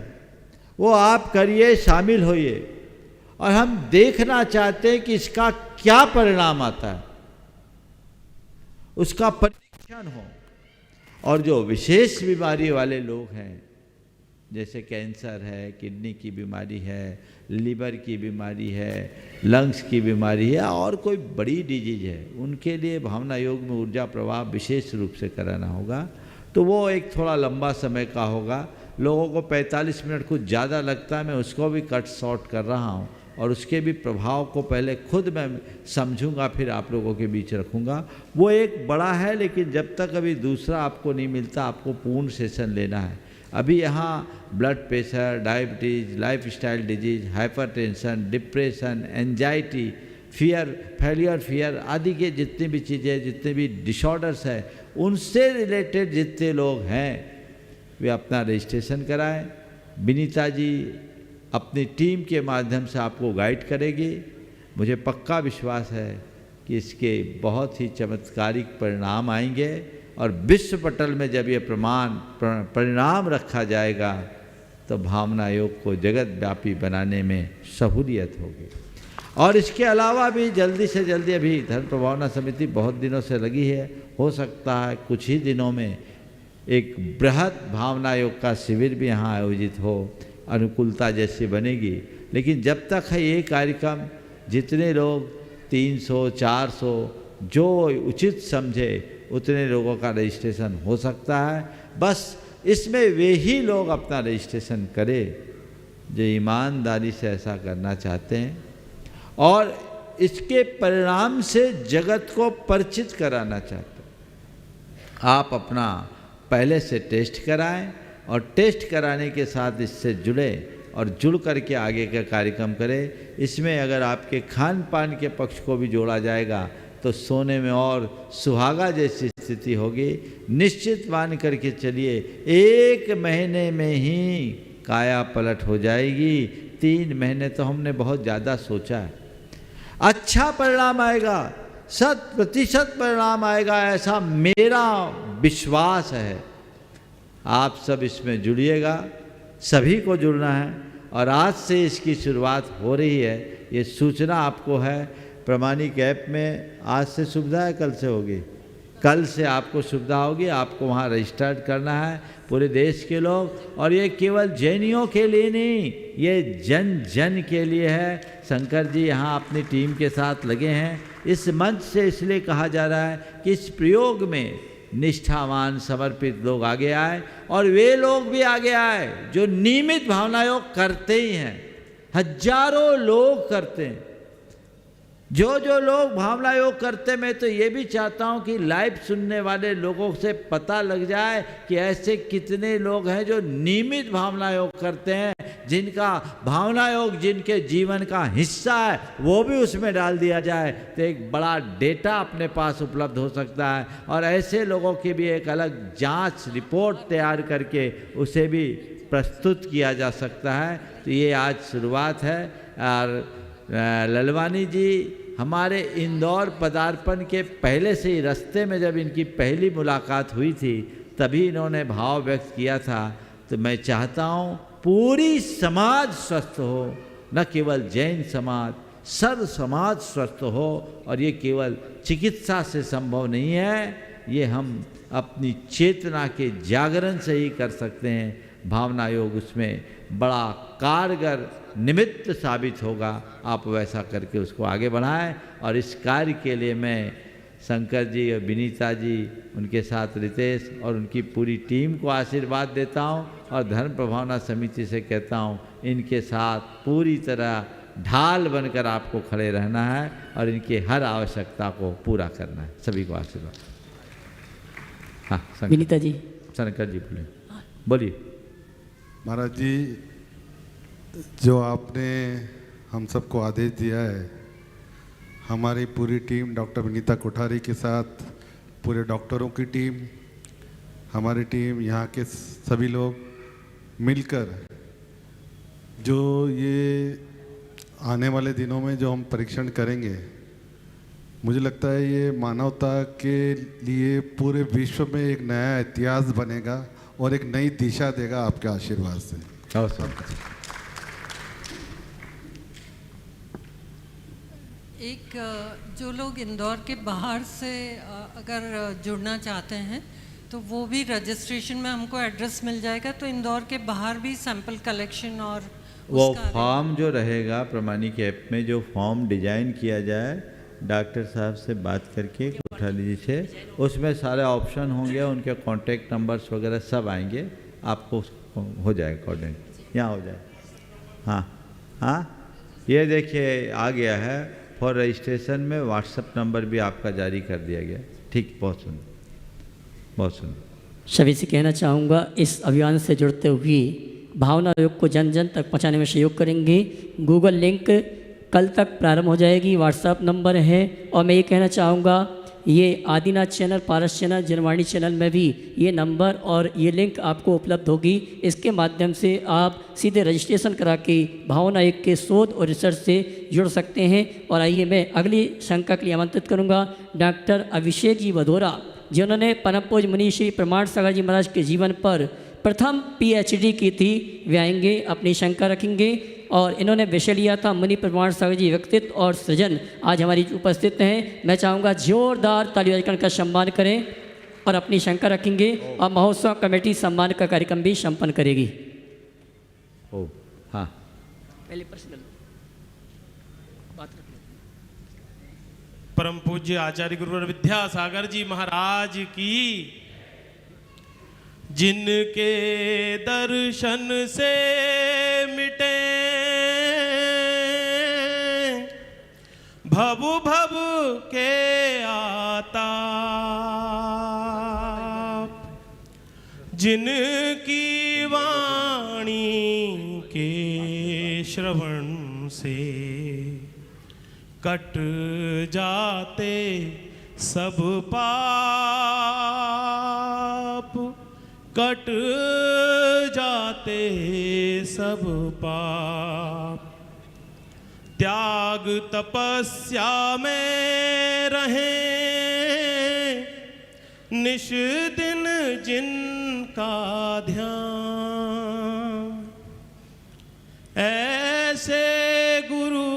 वो आप करिए, शामिल होइए, और हम देखना चाहते हैं कि इसका क्या परिणाम आता है, उसका परीक्षण हो। और जो विशेष बीमारी वाले लोग हैं, जैसे कैंसर है, किडनी की बीमारी है, लीवर की बीमारी है, लंग्स की बीमारी है, और कोई बड़ी डिजीज है, उनके लिए भावना योग में ऊर्जा प्रवाह विशेष रूप से कराना होगा। तो वो एक थोड़ा लंबा समय का होगा। लोगों को 45 मिनट कुछ ज़्यादा लगता है, मैं उसको भी कट शॉर्ट कर रहा हूँ, और उसके भी प्रभाव को पहले खुद मैं समझूंगा, फिर आप लोगों के बीच रखूँगा। वो एक बड़ा है, लेकिन जब तक अभी दूसरा आपको नहीं मिलता, आपको पूर्ण सेशन लेना है। अभी यहाँ blood pressure, diabetes, lifestyle disease, hypertension, depression, anxiety, fear, failure fear आदि के जितनी भी चीज़ें, जितने भी डिसऑर्डर्स हैं, उनसे रिलेटेड जितने लोग हैं, वे अपना रजिस्ट्रेशन कराएं। विनीता जी अपनी टीम के माध्यम से आपको गाइड करेगी। मुझे पक्का विश्वास है कि इसके बहुत ही चमत्कारिक परिणाम आएंगे, और विश्व पटल में जब ये परिणाम रखा जाएगा तो भावना योग को जगत व्यापी बनाने में सहूलियत होगी। और इसके अलावा भी जल्दी से जल्दी, अभी धर्म प्रभावना समिति बहुत दिनों से लगी है, हो सकता है कुछ ही दिनों में एक बृहद भावना योग का शिविर भी यहाँ आयोजित हो, अनुकूलता जैसी बनेगी। लेकिन जब तक है ये कार्यक्रम, जितने लोग 300, 400 जो उचित समझे उतने लोगों का रजिस्ट्रेशन हो सकता है। बस इसमें वे ही लोग अपना रजिस्ट्रेशन करें जो ईमानदारी से ऐसा करना चाहते हैं, और इसके परिणाम से जगत को परिचित कराना चाहते हैं। आप अपना पहले से टेस्ट कराएं, और टेस्ट कराने के साथ इससे जुड़े और जुड़ करके आगे का कार्यक्रम करें। इसमें अगर आपके खान पान के पक्ष को भी जोड़ा जाएगा तो सोने में और सुहागा जैसी स्थिति होगी। निश्चित मान करके चलिए, 1 महीने में ही काया पलट हो जाएगी। 3 महीने तो हमने बहुत ज़्यादा सोचा है। अच्छा परिणाम आएगा, 100% परिणाम आएगा, ऐसा मेरा विश्वास है। आप सब इसमें जुड़िएगा, सभी को जुड़ना है, और आज से इसकी शुरुआत हो रही है। ये सूचना आपको है प्रमाणिक ऐप में। आज से सुविधा है, कल से होगी, कल से आपको सुविधा होगी। आपको वहाँ रजिस्टर्ड करना है, पूरे देश के लोग। और ये केवल जैनियों के लिए नहीं, ये जन जन के लिए है। शंकर जी यहाँ अपनी टीम के साथ लगे हैं। इस मंच से इसलिए कहा जा रहा है कि इस प्रयोग में निष्ठावान समर्पित लोग आगे आए, और वे लोग भी आगे आए जो नियमित भावना योग करते ही हैं। हजारों लोग करते हैं। जो लोग भावना योग करते, मैं तो ये भी चाहता हूँ कि लाइव सुनने वाले लोगों से पता लग जाए कि ऐसे कितने लोग हैं जो नियमित भावना योग करते हैं, जिनका भावना योग जिनके जीवन का हिस्सा है, वो भी उसमें डाल दिया जाए तो एक बड़ा डेटा अपने पास उपलब्ध हो सकता है। और ऐसे लोगों की भी एक अलग जांच रिपोर्ट तैयार करके उसे भी प्रस्तुत किया जा सकता है। तो ये आज शुरुआत है। और ललवानी जी हमारे इंदौर पदार्पण के पहले से ही रास्ते में जब इनकी पहली मुलाकात हुई थी तभी इन्होंने भाव व्यक्त किया था। तो मैं चाहता हूँ पूरी समाज स्वस्थ हो, न केवल जैन समाज, सर्व समाज स्वस्थ हो। और ये केवल चिकित्सा से संभव नहीं है, ये हम अपनी चेतना के जागरण से ही कर सकते हैं। भावना योग उसमें बड़ा कारगर निमित्त साबित होगा। आप वैसा करके उसको आगे बढ़ाएं। और इस कार्य के लिए मैं शंकर जी और विनीता जी, उनके साथ रितेश और उनकी पूरी टीम को आशीर्वाद देता हूं। और धर्म प्रभावना समिति से कहता हूं, इनके साथ पूरी तरह ढाल बनकर आपको खड़े रहना है और इनकी हर आवश्यकता को पूरा करना है। सभी को आशीर्वाद। हाँ विनीता जी। शंकर जी बोलिए। महाराज जी, जो आपने हम सबको आदेश दिया है, हमारी पूरी टीम डॉक्टर विनीता कोठारी के साथ पूरे डॉक्टरों की टीम, हमारी टीम, यहाँ के सभी लोग मिलकर जो ये आने वाले दिनों में जो हम परीक्षण करेंगे, मुझे लगता है ये मानवता के लिए पूरे विश्व में एक नया इतिहास बनेगा और एक नई दिशा देगा आपके आशीर्वाद से। एक जो लोग इंदौर के बाहर से अगर जुड़ना चाहते हैं तो वो भी रजिस्ट्रेशन में हमको एड्रेस मिल जाएगा, तो इंदौर के बाहर भी सैंपल कलेक्शन और वो फॉर्म जो रहेगा प्रमाणिक ऐप में, जो फॉर्म डिजाइन किया जाए डॉक्टर साहब से बात करके कोठारी जी से, उसमें सारे ऑप्शन होंगे, उनके कॉन्टैक्ट नंबर्स वगैरह सब आएंगे, आपको हो जाएगा कोऑर्डिनेट, यहाँ हो जाए। हाँ हाँ, ये देखिए आ गया है फॉर रजिस्ट्रेशन में व्हाट्सएप नंबर भी आपका जारी कर दिया गया। ठीक, बहुत सुंदर, बहुत सुंदर। सभी से कहना चाहूँगा, इस अभियान से जुड़ते हुए भावना योग को जन जन तक पहुँचाने में सहयोग करेंगे। गूगल लिंक कल तक प्रारंभ हो जाएगी, व्हाट्सएप नंबर है। और मैं ये कहना चाहूँगा, ये आदिनाथ चैनल, पारस चैनल, जनवाणी चैनल में भी ये नंबर और ये लिंक आपको उपलब्ध होगी। इसके माध्यम से आप सीधे रजिस्ट्रेशन करा के भावना योग के शोध और रिसर्च से जुड़ सकते हैं। और आइए मैं अगली शंका के लिए आमंत्रित करूँगा डॉक्टर अभिषेक जी वधोरा, जिन्होंने परम पूज्य मुनि श्री प्रमाण सागर जी महाराज के जीवन पर प्रथम PhD की थी। वे आएंगे, अपनी शंका रखेंगे। और इन्होंने विषय लिया था मुनि प्रमाण सागर जी व्यक्तित्व और सृजन। आज हमारी उपस्थित हैं, मैं चाहूँगा जोरदार ताली बजाकर का सम्मान करें और अपनी शंका रखेंगे। और महोत्सव कमेटी सम्मान का कार्यक्रम भी संपन्न करेगी। ओ हाँ, पहले पर्सनल बात रख लो। परम पूज्य आचार्य गुरुवर विद्यासागर जी महाराज की, जिनके दर्शन से मिटे भव भव के आता, जिनकी वाणी के श्रवण से कट जाते सब पाप, कट जाते सब पाप। त्याग तपस्या में रहे निश दिन जिनका ध्यान, ऐसे गुरु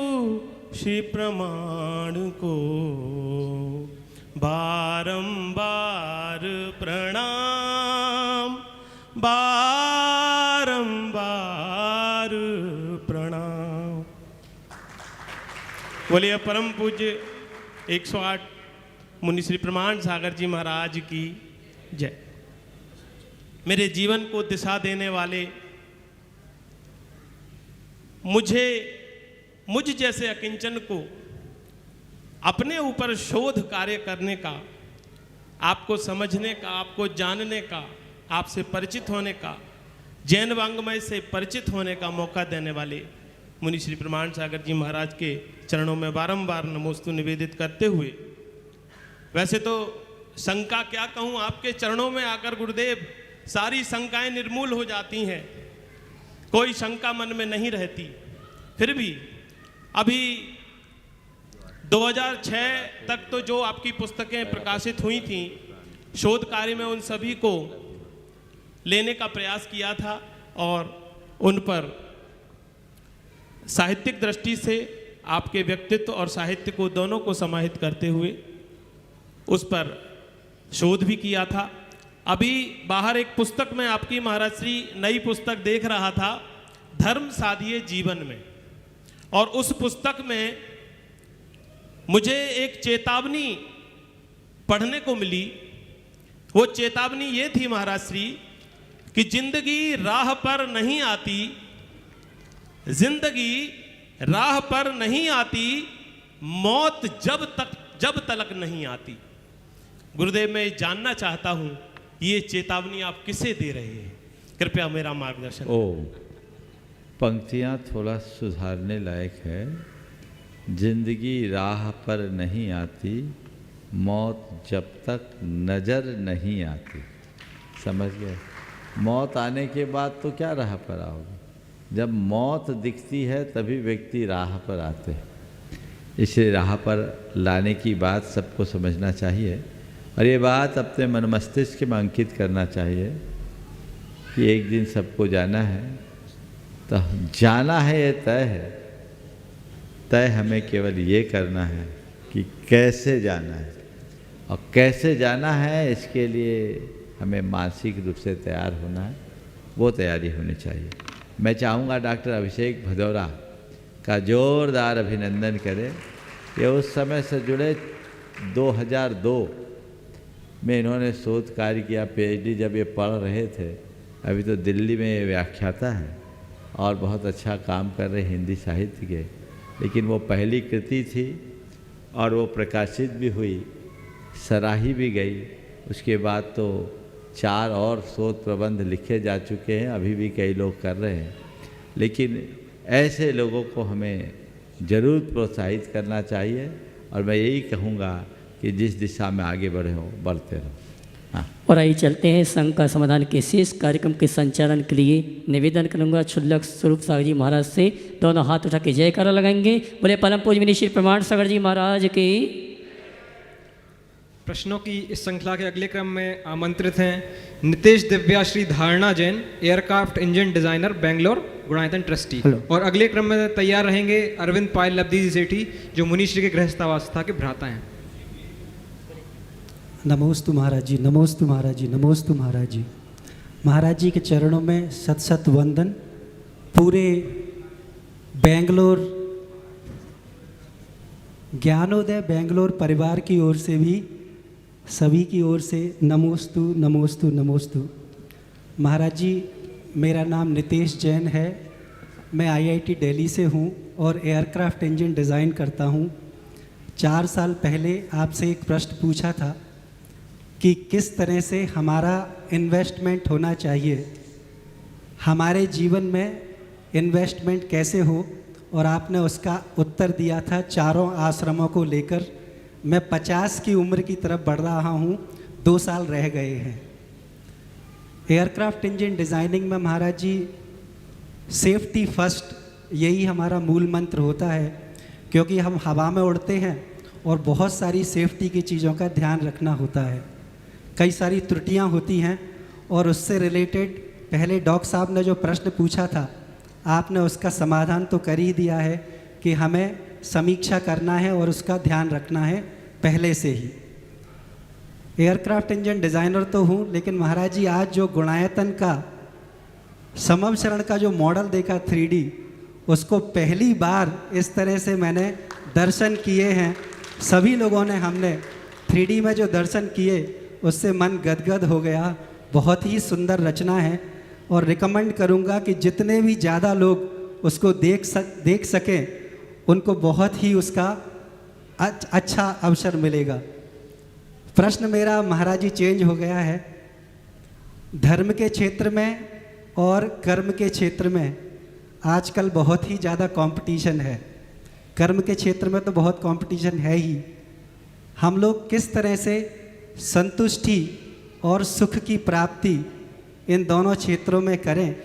श्री प्रमाण को बारंबार प्रणाम, बारंबार प्रणाम। बोलिए परम पूज्य 108 मुनि श्री प्रमाण सागर जी महाराज की जय। मेरे जीवन को दिशा देने वाले, मुझ जैसे अकिंचन को अपने ऊपर शोध कार्य करने का, आपको समझने का, आपको जानने का, आपसे परिचित होने का, जैन वांग्मय से परिचित होने का मौका देने वाले मुनि श्री प्रमाण सागर जी महाराज के चरणों में बारंबार नमोस्तु निवेदित करते हुए, वैसे तो शंका क्या कहूँ, आपके चरणों में आकर गुरुदेव सारी शंकाएं निर्मूल हो जाती हैं। कोई शंका मन में नहीं रहती। फिर भी अभी 2006 तक तो जो आपकी पुस्तकें प्रकाशित हुई थीं, शोध कार्य में उन सभी को लेने का प्रयास किया था और उन पर साहित्यिक दृष्टि से आपके व्यक्तित्व और साहित्य को दोनों को समाहित करते हुए उस पर शोध भी किया था। अभी बाहर एक पुस्तक में आपकी महाराज श्री नई पुस्तक देख रहा था, धर्म साधिए जीवन में, और उस पुस्तक में मुझे एक चेतावनी पढ़ने को मिली। वो चेतावनी ये थी महाराज श्री कि जिंदगी राह पर नहीं आती, जिंदगी राह पर नहीं आती, मौत जब तलक नहीं आती। गुरुदेव, मैं जानना चाहता हूं ये चेतावनी आप किसे दे रहे हैं? कृपया मेरा मार्गदर्शन। पंक्तियाँ थोड़ा सुधारने लायक है। जिंदगी राह पर नहीं आती, मौत जब तक नज़र नहीं आती। समझ गए? मौत आने के बाद तो क्या राह पर आओगे? जब मौत दिखती है तभी व्यक्ति राह पर आते हैं। इसे राह पर लाने की बात सबको समझना चाहिए और ये बात अपने मन मस्तिष्क में अंकित करना चाहिए कि एक दिन सबको जाना है। तो जाना है ये तय है, तय हमें केवल ये करना है कि कैसे जाना है, और कैसे जाना है इसके लिए हमें मानसिक रूप से तैयार होना है, वो तैयारी होनी चाहिए। मैं चाहूँगा डॉक्टर अभिषेक भदौरा का जोरदार अभिनंदन करें। ये उस समय से जुड़े 2002 में इन्होंने शोध कार्य किया, PhD जब ये पढ़ रहे थे। अभी तो दिल्ली में ये व्याख्याता है और बहुत अच्छा काम कर रहे हिंदी साहित्य के, लेकिन वो पहली कृति थी और वो प्रकाशित भी हुई, सराही भी गई। उसके बाद तो 4 और शोध प्रबंध लिखे जा चुके हैं, अभी भी कई लोग कर रहे हैं। लेकिन ऐसे लोगों को हमें ज़रूर प्रोत्साहित करना चाहिए और मैं यही कहूँगा कि जिस दिशा में आगे बढ़े हो बढ़ते रहो। हाँ, और आइए चलते हैं संघ का समाधान के शेष कार्यक्रम के संचालन के लिए निवेदन करूंगा क्षुल्लक स्वरूप सागर जी महाराज से। दोनों हाथ उठा के जयकारा लगाएंगे। बोले परम पूज्य श्री प्रमाण सागर जी महाराज की। प्रश्नों की इस श्रृंखला के अगले क्रम में आमंत्रित हैं नितेश दिव्याश्री धारणा Jain, aircraft engine designer, Bangalore, Gunayatan trustee. और अगले क्रम में तैयार रहेंगे अरविंद पायल लब्धि सेठी, जो मुनीश्री के गृहस्थावस्था के भ्राता हैं। नमोस्तु महाराज जी, नमोस्तु महाराज जी, नमोस्तु महाराज जी। महाराज जी के चरणों में सत सत वंदन। पूरे बेंगलोर ज्ञानोदय बेंगलोर परिवार की ओर से भी सभी की ओर से नमोस्तु नमोस्तु नमोस्तु। महाराज जी, मेरा नाम नितेश जैन है। मैं IIT दिल्ली से हूँ और एयरक्राफ्ट इंजन डिज़ाइन करता हूँ। 4 साल पहले आपसे एक प्रश्न पूछा था कि किस तरह से हमारा इन्वेस्टमेंट होना चाहिए, हमारे जीवन में इन्वेस्टमेंट कैसे हो, और आपने उसका उत्तर दिया था 4 आश्रमों को लेकर। मैं 50 की उम्र की तरफ बढ़ रहा हूँ, 2 साल रह गए हैं। एयरक्राफ्ट इंजन डिज़ाइनिंग में महाराज जी सेफ्टी फर्स्ट, यही हमारा मूल मंत्र होता है, क्योंकि हम हवा में उड़ते हैं और बहुत सारी सेफ्टी की चीज़ों का ध्यान रखना होता है। कई सारी त्रुटियां होती हैं और उससे रिलेटेड पहले डॉक्टर साहब ने जो प्रश्न पूछा था, आपने उसका समाधान तो कर ही दिया है कि हमें समीक्षा करना है और उसका ध्यान रखना है पहले से ही। एयरक्राफ्ट इंजन डिज़ाइनर तो हूँ, लेकिन महाराज जी आज जो गुणायतन का समवचरण का जो मॉडल देखा 3D, उसको पहली बार इस तरह से मैंने दर्शन किए हैं। सभी लोगों ने हमने 3D में जो दर्शन किए उससे मन गदगद हो गया। बहुत ही सुंदर रचना है और रिकमेंड करूँगा कि जितने भी ज़्यादा लोग उसको देख सकें उनको बहुत ही उसका अच्छा अवसर मिलेगा। प्रश्न मेरा महाराज जी चेंज हो गया है। धर्म के क्षेत्र में और कर्म के क्षेत्र में आजकल बहुत ही ज़्यादा कंपटीशन है। कर्म के क्षेत्र में तो बहुत कंपटीशन है ही। हम लोग किस तरह से संतुष्टि और सुख की प्राप्ति इन दोनों क्षेत्रों में करें,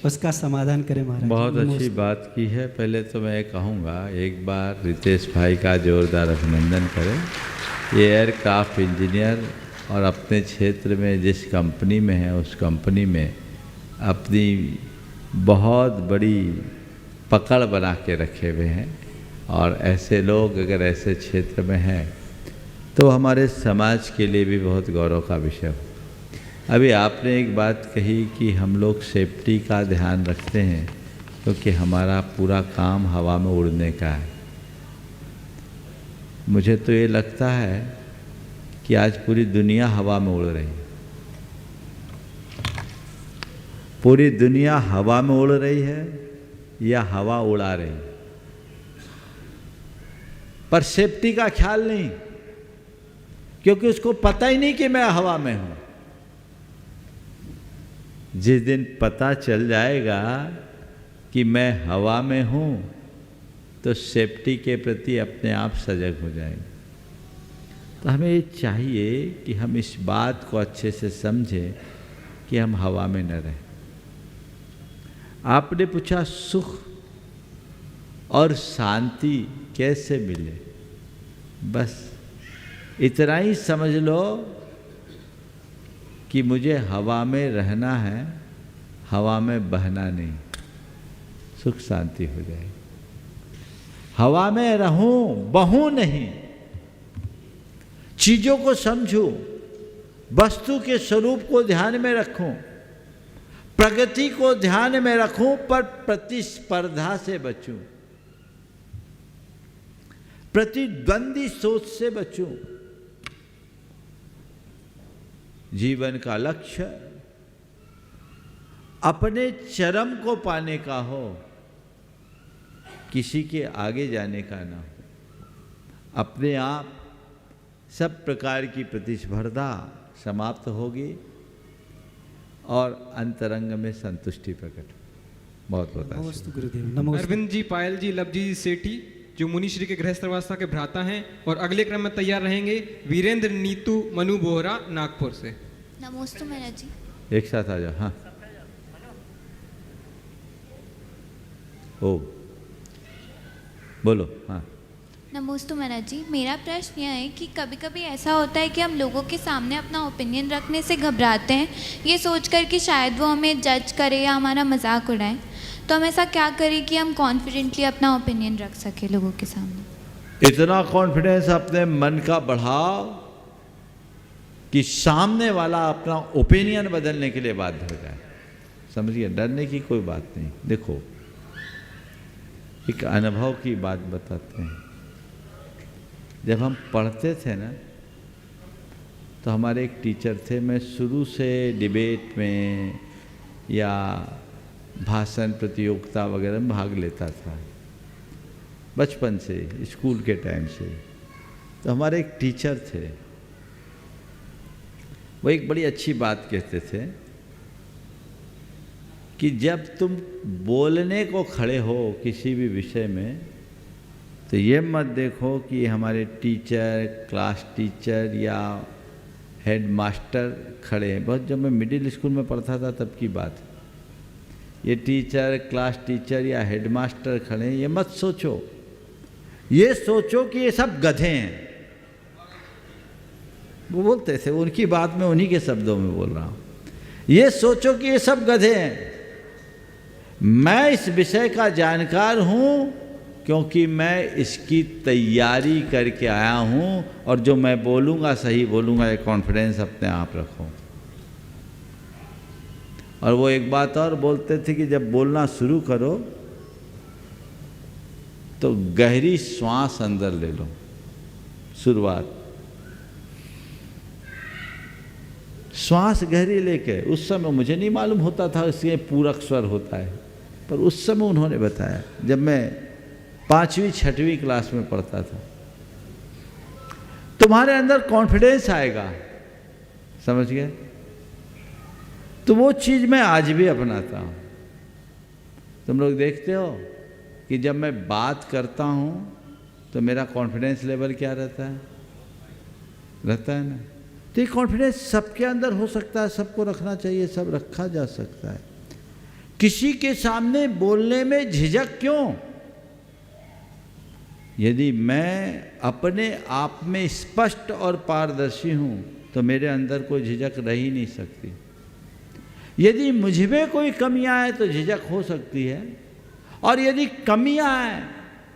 उसका समाधान करें महाराज। बहुत अच्छी बात की है। पहले तो मैं कहूँगा एक बार रितेश भाई का जोरदार अभिनंदन करें। ये एयरक्राफ्ट इंजीनियर और अपने क्षेत्र में जिस कंपनी में है उस कंपनी में अपनी बहुत बड़ी पकड़ बना के रखे हुए हैं, और ऐसे लोग अगर ऐसे क्षेत्र में हैं तो हमारे समाज के लिए भी बहुत गौरव का विषय हो। अभी आपने एक बात कही कि हम लोग सेफ्टी का ध्यान रखते हैं क्योंकि हमारा पूरा काम हवा में उड़ने का है। मुझे तो ये लगता है कि आज पूरी दुनिया हवा में उड़ रही है, पूरी दुनिया हवा में उड़ रही है या हवा उड़ा रही है, पर सेफ्टी का ख्याल नहीं, क्योंकि उसको पता ही नहीं कि मैं हवा में हूं। जिस दिन पता चल जाएगा कि मैं हवा में हूं तो सेफ्टी के प्रति अपने आप सजग हो जाएंगे। तो हमें ये चाहिए कि हम इस बात को अच्छे से समझें कि हम हवा में न रहें। आपने पूछा सुख और शांति कैसे मिले, बस इतना ही समझ लो कि मुझे हवा में रहना है, हवा में बहना नहीं, सुख शांति हो जाएगी। हवा में रहूं, बहूं नहीं, चीजों को समझूं, वस्तु के स्वरूप को ध्यान में रखूं, प्रगति को ध्यान में रखूं, पर प्रतिस्पर्धा से बचूं, प्रतिद्वंदी सोच से बचूं। जीवन का लक्ष्य अपने चरम को पाने का हो, किसी के आगे जाने का ना हो। अपने आप सब प्रकार की प्रतिस्पर्धा समाप्त होगी और अंतरंग में संतुष्टि प्रकट। बहुत बहुत नमस्ते गुरुदेव। नमस्ते। अरविंद जी, पायल जी, लवजी जी सेठी जो मुनिश्री के गृहस्थावस्था के भ्राता हैं, और अगले क्रम में तैयार रहेंगे वीरेंद्र नीतू मनु बोहरा नागपुर से। नमस्ते महाराज जी। एक साथ आ जाओ। हाँ, ओ बोलो। हाँ, नमस्ते महाराज जी। मेरा प्रश्न यह है कि कभी कभी ऐसा होता है कि हम लोगों के सामने अपना ओपिनियन रखने से घबराते हैं, ये सोचकर कि शायद वो हमें जज करे या हमारा मजाक उड़ाए। तो हम ऐसा क्या करें कि हम कॉन्फिडेंटली अपना ओपिनियन रख सके लोगों के सामने? इतना कॉन्फिडेंस अपने मन का बढ़ाओ कि सामने वाला अपना ओपिनियन बदलने के लिए बाध्य हो जाए। समझिए, डरने की कोई बात नहीं। देखो, एक अनुभव की बात बताते हैं। जब हम पढ़ते थे ना, तो हमारे एक टीचर थे। मैं शुरू से डिबेट में या भाषण प्रतियोगिता वगैरह में भाग लेता था, बचपन से, स्कूल के टाइम से। तो हमारे एक टीचर थे, वो एक बड़ी अच्छी बात कहते थे कि जब तुम बोलने को खड़े हो किसी भी विषय में, तो ये मत देखो कि हमारे टीचर, क्लास टीचर या हेड मास्टर खड़े हैं। बहुत, जब मैं मिडिल स्कूल में पढ़ता था तब की बात है। ये टीचर, क्लास टीचर या हेड मास्टर खड़े हैं, ये मत सोचो। ये सोचो कि ये सब गधे हैं। वो बोलते थे, उनकी बात में उन्हीं के शब्दों में बोल रहा हूँ। ये सोचो कि ये सब गधे हैं। मैं इस विषय का जानकार हूँ क्योंकि मैं इसकी तैयारी करके आया हूँ, और जो मैं बोलूँगा सही बोलूँगा, ये कॉन्फिडेंस अपने आप रखो। और वो एक बात और बोलते थे कि जब बोलना शुरू करो तो गहरी श्वास अंदर ले लो। शुरुआत श्वास गहरी लेके, उस समय मुझे नहीं मालूम होता था इसके पूरक स्वर होता है, पर उस समय उन्होंने बताया जब मैं 5वीं 6वीं क्लास में पढ़ता था। तुम्हारे अंदर कॉन्फिडेंस आएगा, समझ गए? तो वो चीज़ मैं आज भी अपनाता हूँ। तुम लोग देखते हो कि जब मैं बात करता हूँ तो मेरा कॉन्फिडेंस लेवल क्या रहता है? रहता है ना। तो ये कॉन्फिडेंस सबके अंदर हो सकता है, सबको रखना चाहिए, सब रखा जा सकता है। किसी के सामने बोलने में झिझक क्यों? यदि मैं अपने आप में स्पष्ट और पारदर्शी हूं तो मेरे अंदर कोई झिझक रह ही नहीं सकती। यदि मुझ में कोई कमियां हैं तो झिझक हो सकती है, और यदि कमियां हैं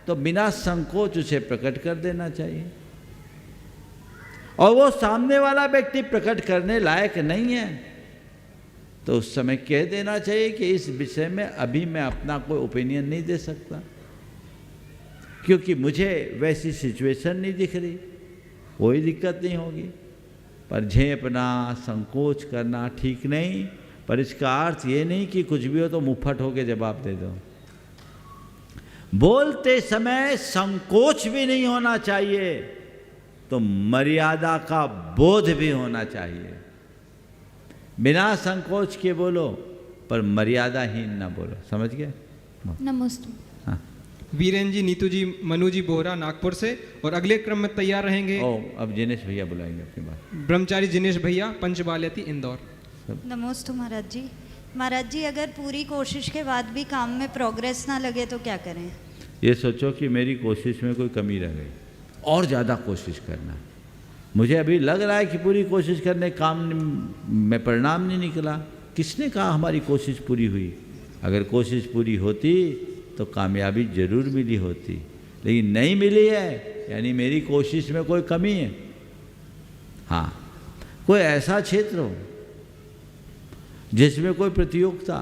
तो बिना संकोच उसे प्रकट कर देना चाहिए। और वो सामने वाला व्यक्ति प्रकट करने लायक नहीं है तो उस समय कह देना चाहिए कि इस विषय में अभी मैं अपना कोई ओपिनियन नहीं दे सकता, क्योंकि मुझे वैसी सिचुएशन नहीं दिख रही। कोई दिक्कत नहीं होगी, पर झेपना, संकोच करना ठीक नहीं। पर इसका अर्थ ये नहीं कि कुछ भी हो तो मुफ्फट होके जवाब दे दो। बोलते समय संकोच भी नहीं होना चाहिए, तो मर्यादा का बोध भी होना चाहिए। बिना संकोच के बोलो, पर मर्यादाहीन ना बोलो। समझ गए? नमस्ते। हाँ। वीरेन जी, नीतू जी, मनु जी बोहरा नागपुर से, और अगले क्रम में तैयार रहेंगे। अब जिनेश भैया बुलाएंगे अपनी बात। ब्रह्मचारी जिनेश भैया, पंचबाल्यती, इंदौर। नमस्ते महाराज जी। महाराज जी, अगर पूरी कोशिश के बाद भी काम में प्रोग्रेस ना लगे तो क्या करें? ये सोचो कि मेरी कोशिश में कोई कमी रह गई, और ज़्यादा कोशिश करना। मुझे अभी लग रहा है कि पूरी कोशिश करने काम में परिणाम नहीं निकला। किसने कहा हमारी कोशिश पूरी हुई? अगर कोशिश पूरी होती तो कामयाबी जरूर मिली होती, लेकिन नहीं मिली है, यानी मेरी कोशिश में कोई कमी है। हाँ, कोई ऐसा क्षेत्र हो जिसमें कोई प्रतियोगिता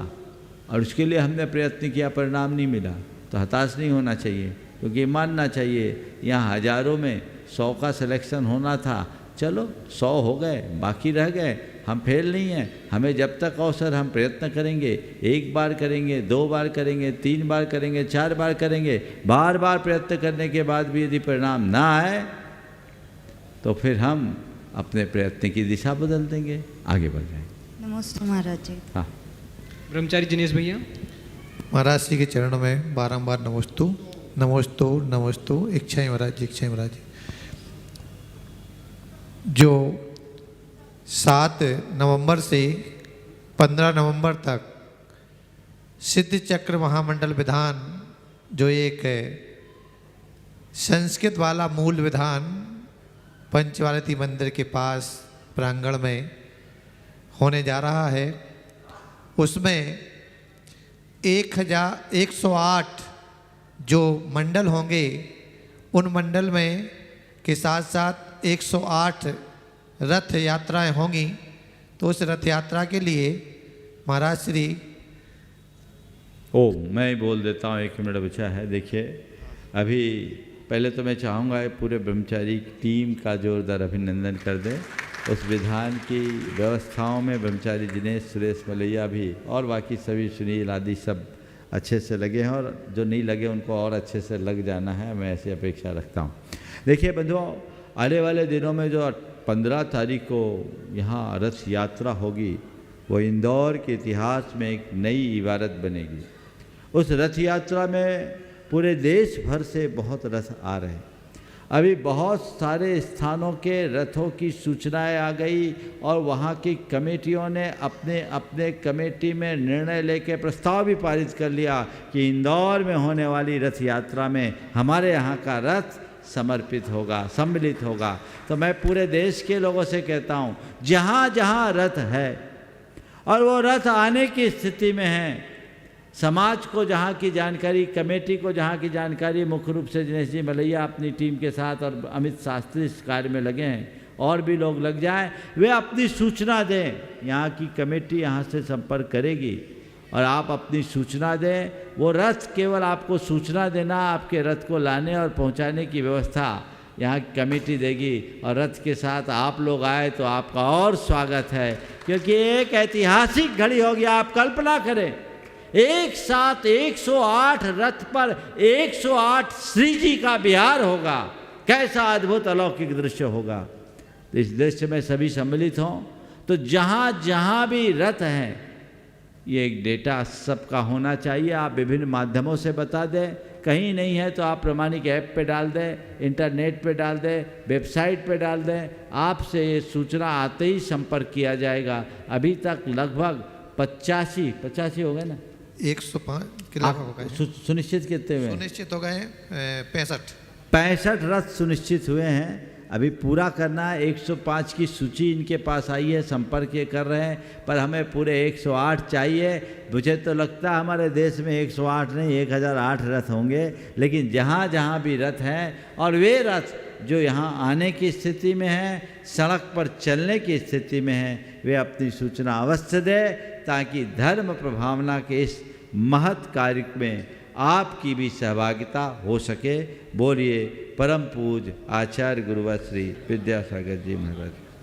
और उसके लिए हमने प्रयत्न किया, परिणाम नहीं मिला, तो हताश नहीं होना चाहिए, क्योंकि मानना चाहिए यहाँ हजारों में 100 का सिलेक्शन होना था। चलो 100 हो गए, बाकी रह गए, हम फेल नहीं हैं। हमें जब तक अवसर, हम प्रयत्न करेंगे। 1 बार करेंगे, 2 बार करेंगे, 3 बार करेंगे, 4 बार करेंगे। बार बार प्रयत्न करने के बाद भी यदि परिणाम ना आए तो फिर हम अपने प्रयत्न की दिशा बदल देंगे, आगे बढ़ जाएंगे। नमस्ते महाराज जी। हाँ। ब्रह्मचारी जिनेश भैया। महाराज जी के चरणों में बारंबार नमस्तु नमस्तु नमस्तु। इच्छाएं महाराज जी, इच्छाएं महाराज जी। जो 7 नवंबर से 15 नवंबर तक सिद्ध चक्र महामंडल विधान, जो एक संस्कृत वाला मूल विधान पंचवालती मंदिर के पास प्रांगण में होने जा रहा है, उसमें 108 जो मंडल होंगे, उन मंडल में के साथ साथ 108 रथ यात्राएं होंगी। तो उस रथ यात्रा के लिए महाराज श्री मैं ही बोल देता हूँ, 1 मिनट बचा है। देखिए, अभी पहले तो मैं चाहूँगा पूरे ब्रह्मचारी टीम का जोरदार अभिनंदन कर दें। उस विधान की व्यवस्थाओं में ब्रह्मचारी दिनेश, सुरेश मलैया भी और बाकी सभी, सुनील आदि सब अच्छे से लगे हैं, और जो नहीं लगे उनको और अच्छे से लग जाना है, मैं ऐसी अपेक्षा रखता हूँ। देखिए बंधुओं, आने वाले दिनों में जो 15 तारीख को यहाँ रथ यात्रा होगी, वो इंदौर के इतिहास में एक नई इबारत बनेगी। उस रथ यात्रा में पूरे देश भर से बहुत रथ आ रहे हैं। अभी बहुत सारे स्थानों के रथों की सूचनाएं आ गई, और वहाँ की कमेटियों ने अपने अपने कमेटी में निर्णय लेकर प्रस्ताव भी पारित कर लिया कि इंदौर में होने वाली रथ यात्रा में हमारे यहाँ का रथ समर्पित होगा, सम्मिलित होगा। तो मैं पूरे देश के लोगों से कहता हूँ, जहाँ जहाँ रथ है और वो रथ आने की स्थिति में है, समाज को जहाँ की जानकारी, कमेटी को जहाँ की जानकारी, मुख्य रूप से दिनेश जी मलैया अपनी टीम के साथ और अमित शास्त्री इस कार्य में लगे हैं, और भी लोग लग जाएं, वे अपनी सूचना दें। यहाँ की कमेटी यहाँ से संपर्क करेगी और आप अपनी सूचना दें। वो रथ केवल आपको सूचना देना, आपके रथ को लाने और पहुँचाने की व्यवस्था यहाँ की कमेटी देगी, और रथ के साथ आप लोग आए तो आपका और स्वागत है, क्योंकि एक ऐतिहासिक घड़ी होगी। आप कल्पना करें, एक साथ 108 रथ पर 108 श्री जी का विहार होगा, कैसा अद्भुत अलौकिक दृश्य होगा। तो इस दृश्य में सभी सम्मिलित हों, तो जहाँ जहाँ भी रथ हैं, ये एक डेटा सबका होना चाहिए। आप विभिन्न माध्यमों से बता दें, कहीं नहीं है तो आप प्रमाणिक ऐप पे डाल दें, इंटरनेट पे डाल दें, वेबसाइट पे डाल दें। आपसे ये सूचना आते ही संपर्क किया जाएगा। अभी तक लगभग 85 हो गए ना, 105 के लगभग हो गए। सुनिश्चित कितने हुए? सुनिश्चित हो गए 65 रथ सुनिश्चित हुए हैं। अभी पूरा करना है। 105 की सूची इनके पास आई है, संपर्क ये कर रहे हैं, पर हमें पूरे 108 चाहिए। मुझे तो लगता है हमारे देश में 108 नहीं 1008 रथ होंगे, लेकिन जहाँ जहाँ भी रथ हैं और वे रथ जो यहाँ आने की स्थिति में हैं, सड़क पर चलने की स्थिति में हैं, वे अपनी सूचना अवश्य दें ताकि धर्म प्रभावना के इस महत् कार्य में आपकी भी सहभागिता हो सके। बोलिए परम पूज्य आचार्य गुरुवर श्री विद्यासागर जी महाराज।